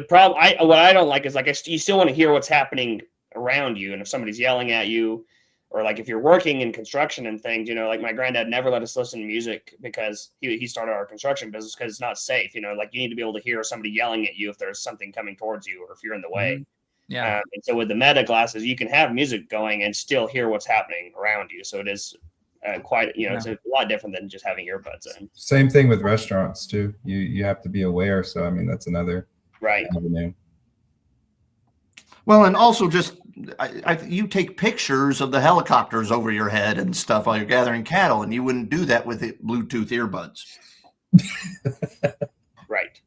Speaker 2: problem. What I don't like is you still want to hear what's happening around you, and if somebody's yelling at you, or if you're working in construction and things, my granddad never let us listen to music because he started our construction business because it's not safe. You need to be able to hear somebody yelling at you if there's something coming towards you or if you're in the way.
Speaker 4: Yeah.
Speaker 2: And so with the Meta glasses, you can have music going and still hear what's happening around you. So it is it's a lot different than just having earbuds in.
Speaker 3: Same thing with restaurants too. You have to be aware. So I mean, that's another avenue.
Speaker 1: Well, and also just you take pictures of the helicopters over your head and stuff while you're gathering cattle, and you wouldn't do that with Bluetooth earbuds.
Speaker 2: Right.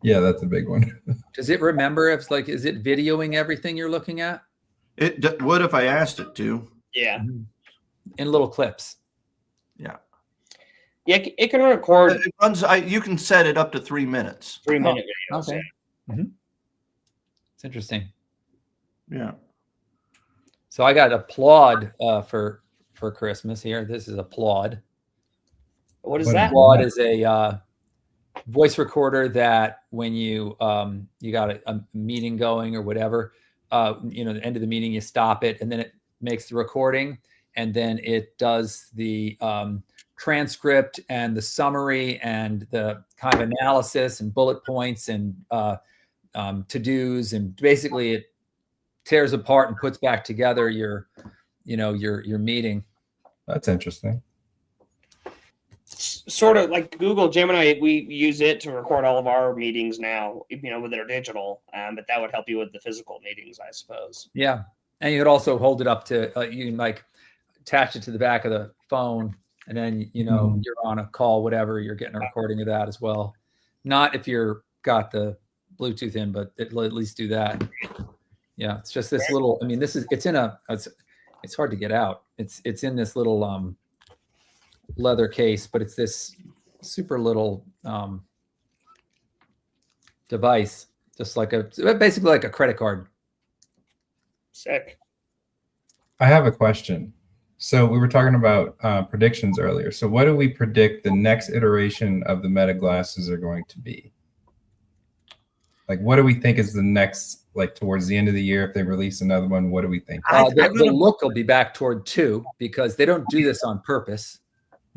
Speaker 3: Yeah, that's a big one.
Speaker 4: Does it remember if is it videoing everything you're looking at?
Speaker 1: It would if I asked it to.
Speaker 2: Yeah.
Speaker 4: In little clips.
Speaker 1: Yeah.
Speaker 2: Yeah, it can record.
Speaker 1: It runs. You can set it up to 3 minutes.
Speaker 2: 3-minute videos.
Speaker 4: Okay. Yeah. It's interesting.
Speaker 1: Yeah.
Speaker 4: So I got Applaud for Christmas here. This is Applaud.
Speaker 2: What is that?
Speaker 4: Applaud is a voice recorder that when you got a meeting going or whatever, at the end of the meeting you stop it and then it makes the recording and then it does the transcript and the summary and the kind of analysis and bullet points and to-dos, and basically it tears apart and puts back together your meeting.
Speaker 3: That's interesting.
Speaker 2: Sort of like Google Gemini, we use it to record all of our meetings now, with their digital, but that would help you with the physical meetings, I suppose.
Speaker 4: Yeah. And you could also hold it up to, you can attach it to the back of the phone and then, you're on a call, whatever, you're getting a recording of that as well. Not if you're got the Bluetooth in, but it'll at least do that. Yeah. It's just this little, it's hard to get out. It's in this little, leather case, but it's this super little device, just basically like a credit card.
Speaker 2: Sick.
Speaker 3: I have a question. So we were talking about predictions earlier. So what do we predict the next iteration of the Meta glasses are going to be? What do we think is the next, towards the end of the year, if they release another one, what do we think?
Speaker 4: The look will be back toward 2 because they don't do this on purpose.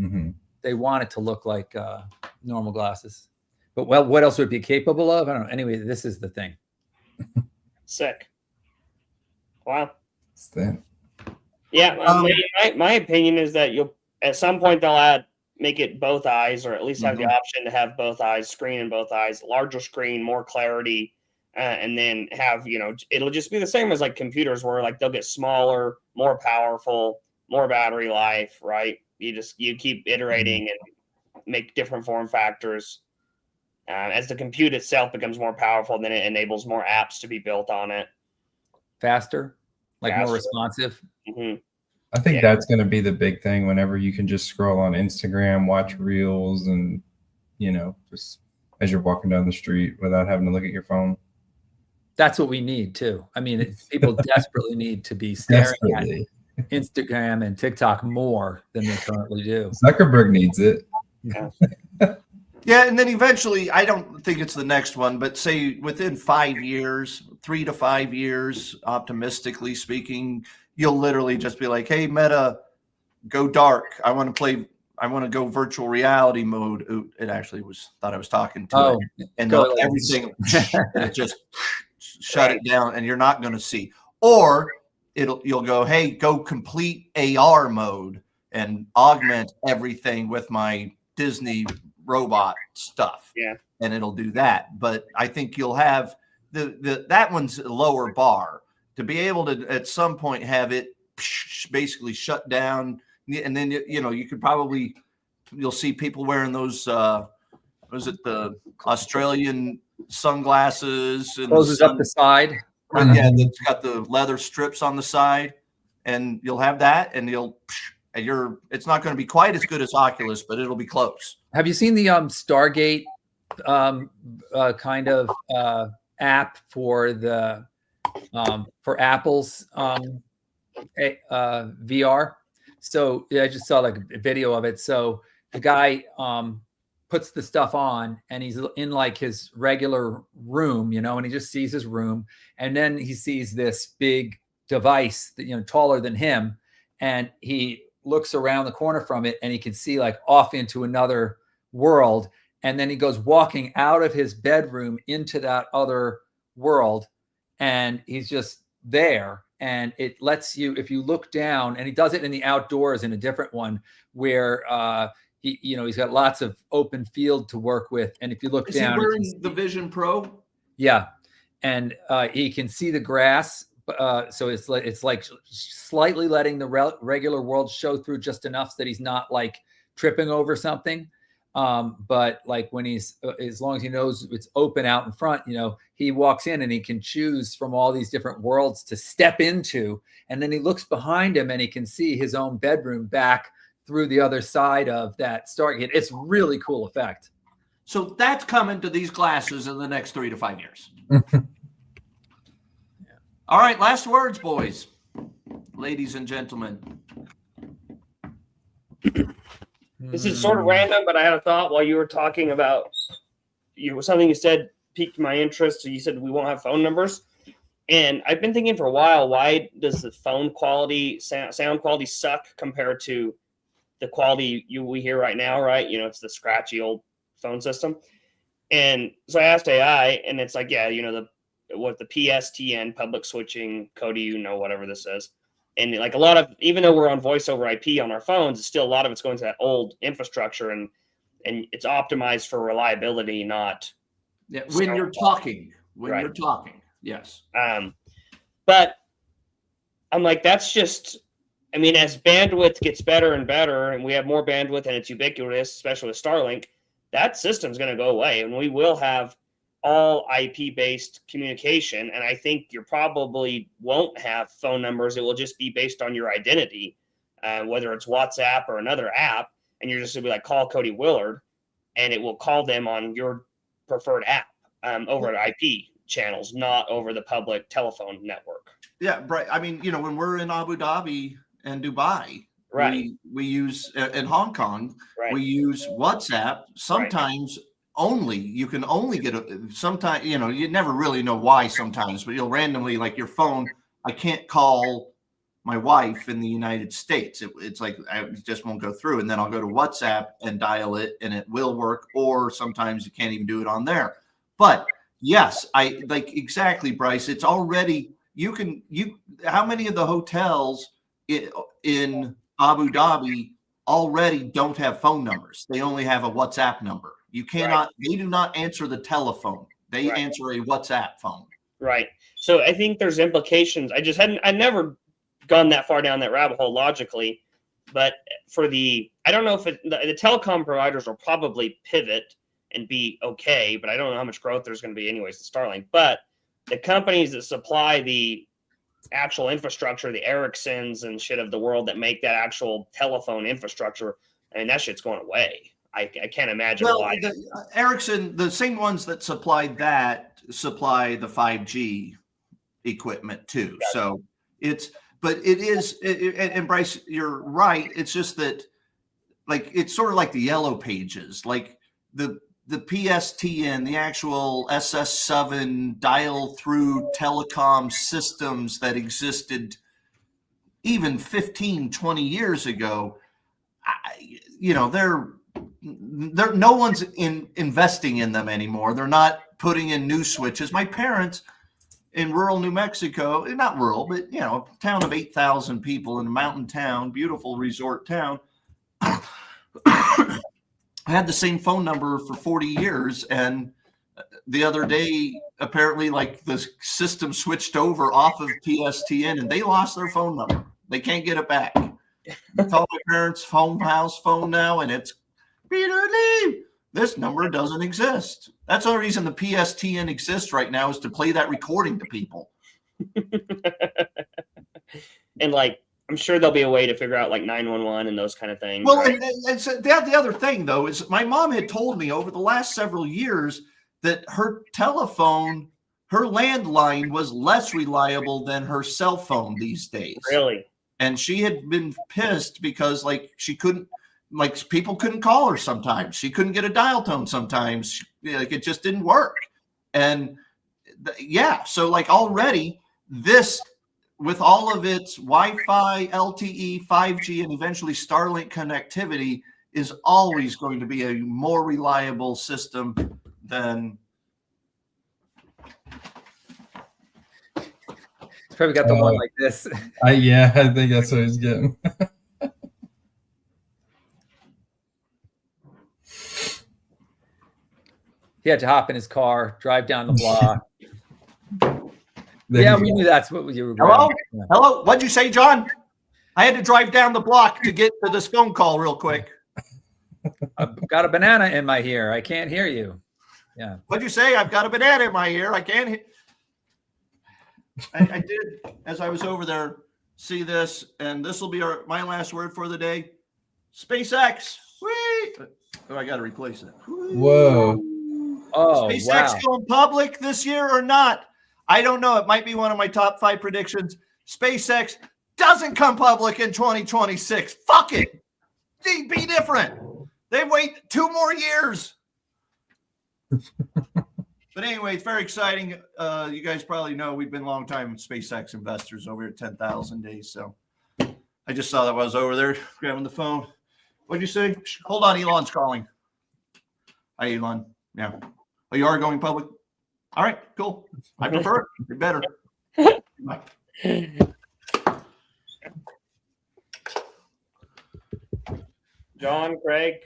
Speaker 3: Mm-hmm.
Speaker 4: They want it to look like normal glasses. But what else would it be capable of? I don't know. Anyway, this is the thing.
Speaker 2: Sick. Wow.
Speaker 3: It's that.
Speaker 2: Yeah. My opinion is that at some point they'll make it both eyes, or at least have the option to have both eyes, screen in both eyes, larger screen, more clarity, and then have, it'll just be the same as computers where they'll get smaller, more powerful, more battery life, right? You keep iterating and make different form factors. As the compute itself becomes more powerful, then it enables more apps to be built on it.
Speaker 4: Faster, more responsive.
Speaker 2: Mm-hmm.
Speaker 3: I think
Speaker 2: Yeah.
Speaker 3: that's going to be the big thing whenever you can just scroll on Instagram, watch reels, and, just as you're walking down the street without having to look at your phone.
Speaker 4: That's what we need too. I mean, people desperately need to be staring
Speaker 3: Desperately.
Speaker 4: at Instagram and TikTok more than they currently do.
Speaker 3: Zuckerberg needs it.
Speaker 2: Yeah.
Speaker 1: Yeah, and then eventually, I don't think it's the next one, but say within 5 years, 3 to 5 years, optimistically speaking, you'll literally just be like, "Hey, Meta, go dark. I want to go virtual reality mode." Ooh, it actually thought I was talking to it, and everything it just shut it down, and you're not going to see. Or you'll go, "Hey, go complete AR mode and augment everything with my Disney robot stuff."
Speaker 2: Yeah.
Speaker 1: And it'll do that. But I think you'll have that one's a lower bar to be able to at some point have it basically shut down. And then you could probably, you'll see people wearing those was it the Australian sunglasses and
Speaker 4: Closes up the side.
Speaker 1: yeah, it's got the leather strips on the side, and you'll have that, and it's not going to be quite as good as Oculus, but it'll be close.
Speaker 4: Have you seen the Stargate kind of app for the for Apple's VR? So yeah, I just saw like a video of it. So the guy puts the stuff on, and he's in like his regular room, and he just sees his room, and then he sees this big device that taller than him, and he looks around the corner from it, and he can see like off into another world, and then he goes walking out of his bedroom into that other world, and he's just there. And it lets you, if you look down, and he does it in the outdoors in a different one where he's got lots of open field to work with. And if you look down,
Speaker 1: he wearing the Vision Pro?
Speaker 4: Yeah, and he can see the grass. So it's like slightly letting the regular world show through just enough so that he's not like tripping over something. But like when as long as he knows it's open out in front, he walks in and he can choose from all these different worlds to step into. And then he looks behind him and he can see his own bedroom back through the other side of that Stargate. It's really cool effect.
Speaker 1: So that's coming to these glasses in the next 3 to 5 years. All right, last words, boys, ladies and gentlemen.
Speaker 2: This is sort of random, but I had a thought while you were talking about something you said piqued my interest. So you said we won't have phone numbers, and I've been thinking for a while, why does the phone quality, sound quality suck compared to the quality we hear right now? Right, it's the scratchy old phone system. And so I asked AI, and it's like, yeah, the PSTN, public switching, Cody, whatever this is. And like a lot of, even though we're on voice over IP on our phones, still a lot of it's going to that old infrastructure, and it's optimized for reliability, not
Speaker 1: when you're talking. You're talking, yes.
Speaker 2: But I'm like, that's just, as bandwidth gets better and better, and we have more bandwidth and it's ubiquitous, especially with Starlink, that system's going to go away, and we will have all IP-based communication. And I think you probably won't have phone numbers. It will just be based on your identity, whether it's WhatsApp or another app. And you're just going to be like, call Cody Willard, and it will call them on your preferred app over IP channels, not over the public telephone network.
Speaker 1: Yeah, right. When we're in Abu Dhabi and Dubai,
Speaker 2: right,
Speaker 1: we use, in Hong Kong,
Speaker 2: right,
Speaker 1: we use WhatsApp. Sometimes only, you can only get sometimes, you never really know why sometimes, but you'll randomly, like your phone, I can't call my wife in the United States. It's like, I just won't go through. And then I'll go to WhatsApp and dial it, and it will work. Or sometimes you can't even do it on there. But yes, I like exactly, Bryce. It's already, how many of the hotels in Abu Dhabi already don't have phone numbers? They only have a WhatsApp number. You cannot, they do not answer the telephone. They answer a WhatsApp phone. Right.
Speaker 2: So I think there's implications. I never gone that far down that rabbit hole logically, but I don't know if the telecom providers will probably pivot and be okay, but I don't know how much growth there's going to be anyways to Starlink. But the companies that supply the actual infrastructure, the Ericssons and shit of the world that make that actual telephone infrastructure. I mean, that shit's going away. I can't imagine why.
Speaker 1: Ericsson, the same ones that supply that, supply the 5G equipment too. Gotcha. So but it is, and Bryce, you're right. It's just that, like, it's sort of like the Yellow Pages, like the PSTN, the actual SS7 dial through telecom systems that existed even 15, 20 years ago. They're no one's investing in them anymore. They're not putting in new switches. My parents in rural New Mexico, not rural, but a town of 8,000 people in a mountain town, beautiful resort town, had the same phone number for 40 years. And the other day, apparently, like, the system switched over off of PSTN and they lost their phone number. They can't get it back. I call my parents' house phone now, and it's Peter Lee. This number doesn't exist. That's the only reason the PSTN exists right now, is to play that recording to people.
Speaker 2: And, like, I'm sure there'll be a way to figure out, like, 911 and those kind of things.
Speaker 1: Well,
Speaker 2: right?
Speaker 1: and so the other thing, though, is my mom had told me over the last several years that her telephone, her landline, was less reliable than her cell phone these days.
Speaker 2: Really?
Speaker 1: And she had been pissed because, like, she couldn't, like, people couldn't call her sometimes. She couldn't get a dial tone sometimes. Like, it just didn't work. And so, like, already this, with all of its Wi-Fi, LTE, 5G, and eventually Starlink connectivity, is always going to be a more reliable system than.
Speaker 4: It's probably got the one like this.
Speaker 3: I think that's what he's getting.
Speaker 4: He had to hop in his car, drive down the block. Yeah, we knew that's what you were.
Speaker 1: Hello?
Speaker 4: Yeah.
Speaker 1: Hello? What'd you say, John? I had to drive down the block to get to this phone call real quick.
Speaker 4: I've got a banana in my ear. I can't hear you. Yeah.
Speaker 1: What'd you say? I've got a banana in my ear. I can't hear. I did, as I was over there, see this, and this will be my last word for the day. SpaceX. Whee! Oh, I got to replace it.
Speaker 3: Whoa.
Speaker 4: Oh,
Speaker 1: SpaceX going public this year or not? I don't know. It might be one of my top 5 predictions. SpaceX doesn't come public in 2026. Fuck it. Be different. They wait 2 more years. But anyway, it's very exciting. You guys probably know we've been long-time SpaceX investors over here at 10,000 days. So I just saw that while I was over there grabbing the phone. What'd you say? Hold on, Elon's calling. Hi, Elon. Yeah. Oh, you are going public? All right, cool. I prefer it. You're better.
Speaker 2: John, Craig.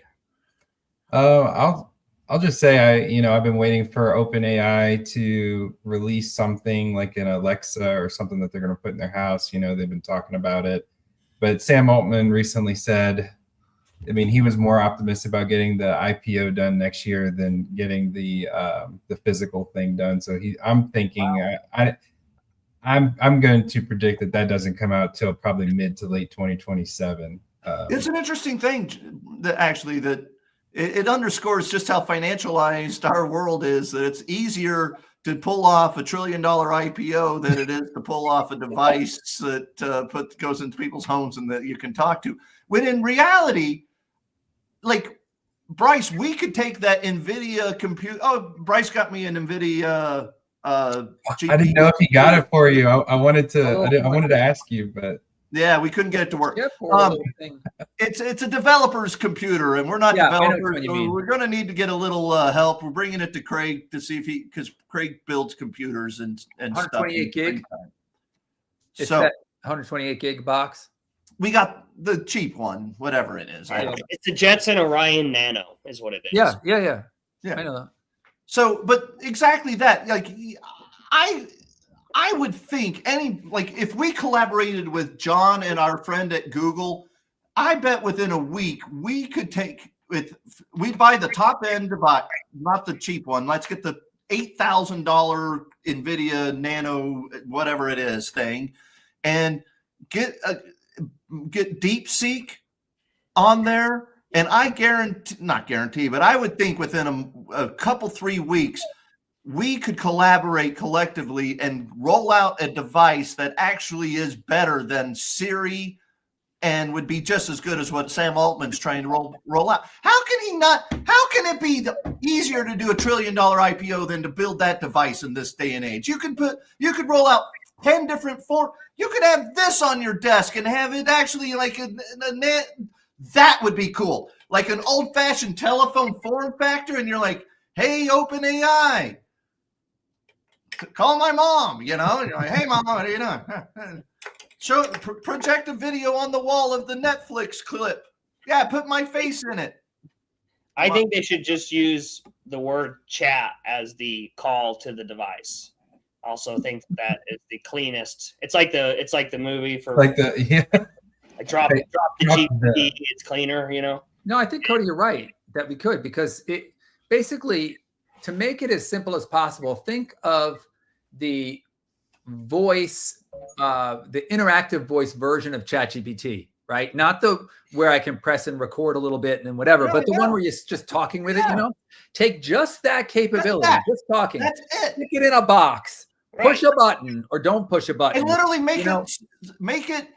Speaker 3: I'll just say I've been waiting for OpenAI to release something like an Alexa or something that they're going to put in their house. They've been talking about it, but Sam Altman recently said, he was more optimistic about getting the IPO done next year than getting the physical thing done. So I'm thinking, I'm going to predict that doesn't come out till probably mid to late 2027.
Speaker 1: It's an interesting thing that it underscores just how financialized our world is, that it's easier to pull off $1 trillion IPO than it is to pull off a device that goes into people's homes and that you can talk to. When in reality, like, Bryce, we could take that Nvidia compute. Oh, Bryce got me an Nvidia GPU.
Speaker 3: I didn't know if he got it for you. I wanted to ask you, but
Speaker 1: yeah, we couldn't get it to work. It's a developer's computer, and we're not developers. So we're going to need to get a little help. We're bringing it to Craig to see because Craig builds computers and
Speaker 4: 128
Speaker 1: stuff.
Speaker 4: gig. It's
Speaker 1: so
Speaker 4: that 128 gig box.
Speaker 1: We got the cheap one, whatever it is.
Speaker 2: It's a Jetson Orion Nano, is what it is.
Speaker 4: Yeah.
Speaker 1: I
Speaker 4: know that.
Speaker 1: So, but exactly that. Like, I would think if we collaborated with John and our friend at Google, I bet within a week we could we'd buy the top end, not the cheap one. Let's get the $8,000 Nvidia Nano, whatever it is, thing. and get DeepSeek on there. And I not guarantee, but I would think within a couple, 3 weeks, we could collaborate collectively and roll out a device that actually is better than Siri and would be just as good as what Sam Altman's trying to roll out. How can it be easier to do a $1 trillion IPO than to build that device in this day and age? You could roll out 10 different you could have this on your desk and have it actually like that would be cool. Like an old-fashioned telephone form factor, and you're like, hey, OpenAI, call my mom, and you're like, hey, mom, what are you doing? Project a video on the wall of the Netflix clip. Yeah, put my face in it.
Speaker 2: I think they should just use the word chat as the call to the device. Also think that is the cleanest. It's like the movie for
Speaker 3: like the
Speaker 2: drop the GPT, it's cleaner,
Speaker 4: No, I think, Cody, you're right that we could, because it basically, to make it as simple as possible, think of the voice, the interactive voice version of ChatGPT, right? Not the where I can press and record a little bit and then whatever, but the one where you're just talking with it, Take just that capability, just talking.
Speaker 1: That's it.
Speaker 4: Stick it in a box, push a button or don't push a button.
Speaker 1: And literally make it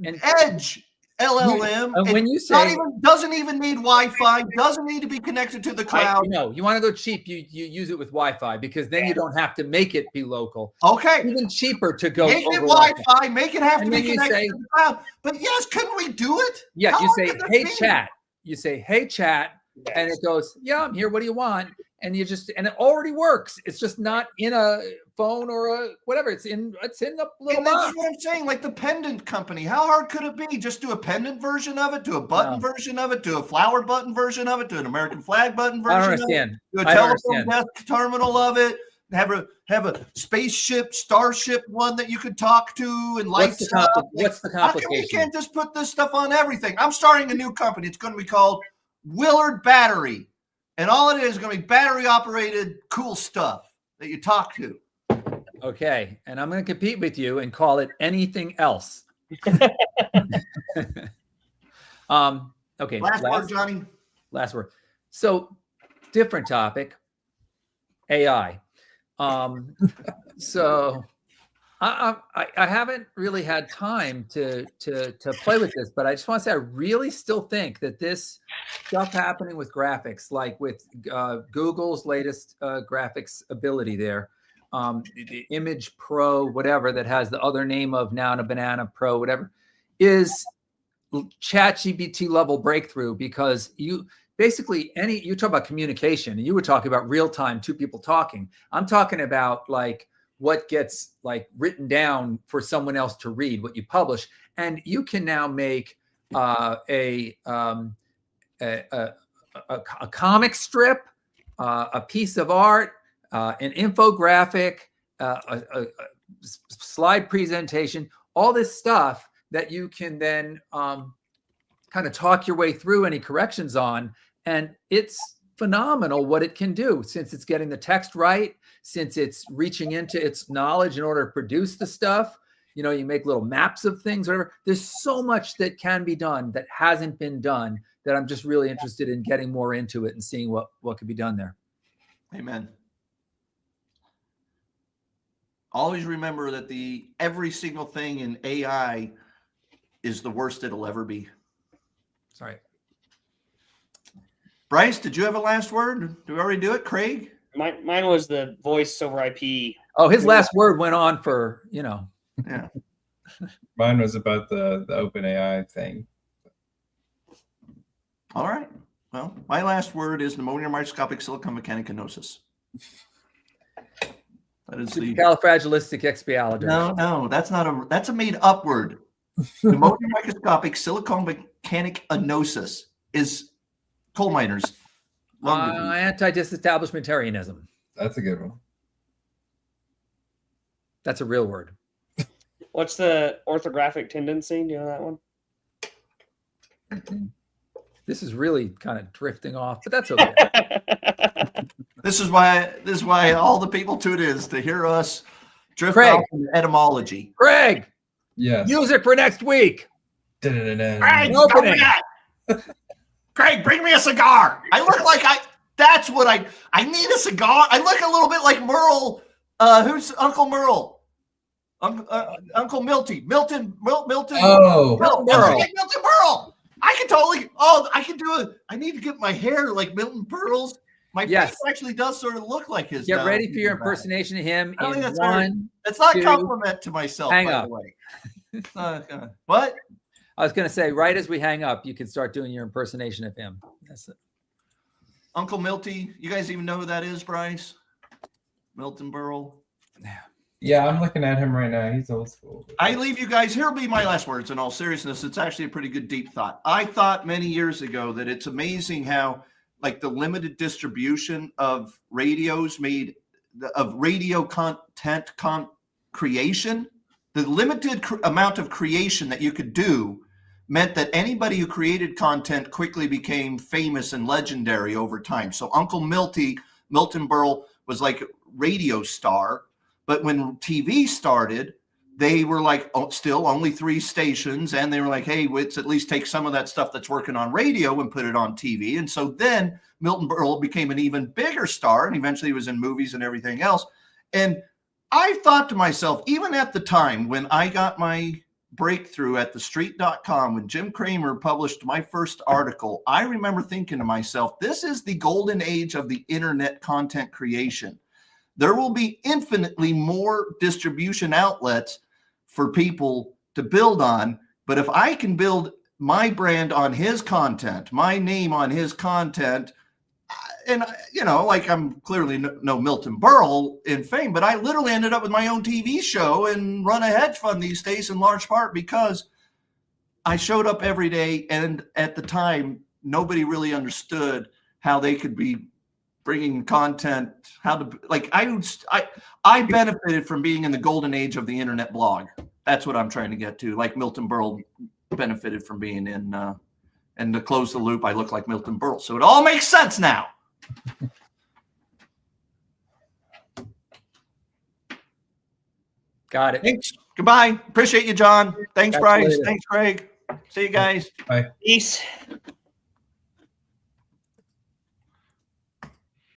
Speaker 1: an edge LLM.
Speaker 4: And when you say
Speaker 1: doesn't even need Wi-Fi, doesn't need to be connected to the cloud.
Speaker 4: You want to go cheap, you use it with Wi-Fi, because then you don't have to make it be local.
Speaker 1: Okay.
Speaker 4: Even cheaper to go
Speaker 1: make
Speaker 4: over
Speaker 1: it Wi-Fi, make it have to be connected to the cloud. But yes, couldn't we do it?
Speaker 4: Yeah, you say, hey, chat. You say, hey, chat, and it goes, yeah, I'm here. What do you want? And and it already works. It's just not in a phone or a whatever. It's in the little
Speaker 1: box. That's what I'm saying. Like the pendant company. How hard could it be? Just do a pendant version of it, do a button version of it, do a flower button version of it, do an American flag button version
Speaker 4: I understand.
Speaker 1: of it, do a telephone desk terminal of it, have a spaceship, starship one that you could talk to and lights up.
Speaker 4: What's the complication?
Speaker 1: How come we can't just put this stuff on everything? I'm starting a new company. It's going to be called Willard Battery. And all it is going to be battery-operated cool stuff that you talk to.
Speaker 4: Okay, and I'm going to compete with you and call it anything else. Okay.
Speaker 1: Last word, Johnny.
Speaker 4: Last word. So, different topic. AI. So, I haven't really had time to play with this, but I just want to say I really still think that this stuff happening with graphics, like with Google's latest graphics ability there, the Image Pro, whatever, that has the other name of now, a Banana Pro, whatever, is ChatGPT level breakthrough, because you basically you talk about communication, and you were talking about real time, two people talking. I'm talking about like what gets like written down for someone else to read, what you publish, and you can now make a comic strip, a piece of art, an infographic, a slide presentation, all this stuff that you can then kind of talk your way through any corrections on, and it's phenomenal what it can do, since it's getting the text right, since it's reaching into its knowledge in order to produce the stuff. You make little maps of things, whatever. There's so much that can be done that hasn't been done, that I'm just really interested in getting more into it and seeing what could be done there.
Speaker 1: Amen. Always remember that every single thing in AI is the worst it'll ever be.
Speaker 4: Sorry.
Speaker 1: Bryce, did you have a last word? Did we already do it? Craig?
Speaker 2: Mine was the voice over IP.
Speaker 4: Oh, his last word went on for,
Speaker 1: Yeah.
Speaker 3: Mine was about the OpenAI thing.
Speaker 1: All right. Well, my last word is pneumonia microscopic silicon mechaniconosis. That is the
Speaker 4: supercalifragilisticexpialidocious.
Speaker 1: No, that's a made up word. Pneumonia microscopic silicon mechaniconosis is coal miners.
Speaker 4: Anti-disestablishmentarianism.
Speaker 3: That's a good one.
Speaker 4: That's a real word.
Speaker 2: What's the orthographic tendency? Do you know that one?
Speaker 4: This is really kind of drifting off, but that's okay.
Speaker 1: This is why all the people tune in, is to hear us drift off in etymology.
Speaker 4: Greg,
Speaker 3: Yes.
Speaker 4: Use it for next week.
Speaker 1: Craig,
Speaker 4: Opening.
Speaker 1: Craig, bring me a cigar. I look like that's what I need a cigar. I look a little bit like Merle. Who's Uncle Merle? Uncle Milton.
Speaker 3: Oh,
Speaker 1: Milton Berle. I can totally. Oh, I can do it. I need to get my hair like Milton Berle's. My face actually does sort of look like his.
Speaker 4: Get ready for your impersonation of him.
Speaker 1: I don't think
Speaker 4: In
Speaker 1: that's
Speaker 4: one,
Speaker 1: It's not a
Speaker 4: two,
Speaker 1: compliment to myself,
Speaker 4: hang
Speaker 1: by
Speaker 4: up.
Speaker 1: the way. What?
Speaker 4: I was going to say, right as we hang up, you can start doing your impersonation of him. That's it.
Speaker 1: Uncle Milty. You guys even know who that is, Bryce? Milton Berle.
Speaker 3: yeah, I'm looking at him right now. He's old school.
Speaker 1: I leave you guys. Here will be my last words. In all seriousness, it's actually a pretty good deep thought. I thought many years ago that it's amazing how, like, the limited distribution of radios made of radio content creation, the limited amount of creation that you could do meant that anybody who created content quickly became famous and legendary over time. So Uncle Milton Berle was like a radio star, but when TV started, they were like still only 3 stations, and they were like, hey, let's at least take some of that stuff that's working on radio and put it on TV. And so then Milton Berle became an even bigger star, and eventually he was in movies and everything else. And I thought to myself, even at the time when I got my breakthrough at thestreet.com, when Jim Cramer published my first article, I remember thinking to myself, this is the golden age of the internet content creation. There will be infinitely more distribution outlets for people to build on. But if I can build my brand on his content, my name on his content, and, you know, like, I'm clearly no Milton Berle in fame, but I literally ended up with my own TV show and run a hedge fund these days in large part because I showed up every day. And at the time, nobody really understood how they could be bringing content, how to, like, I benefited from being in the golden age of the internet blog. That's what I'm trying to get to. Like Milton Berle benefited from being in, and to close the loop, I look like Milton Berle. So it all makes sense now.
Speaker 4: Got it.
Speaker 1: Thanks. Goodbye. Appreciate you, John. Thanks,
Speaker 4: Catch you
Speaker 1: Bryce.
Speaker 4: later.
Speaker 1: Thanks, Craig. See you guys.
Speaker 3: Bye.
Speaker 2: Peace.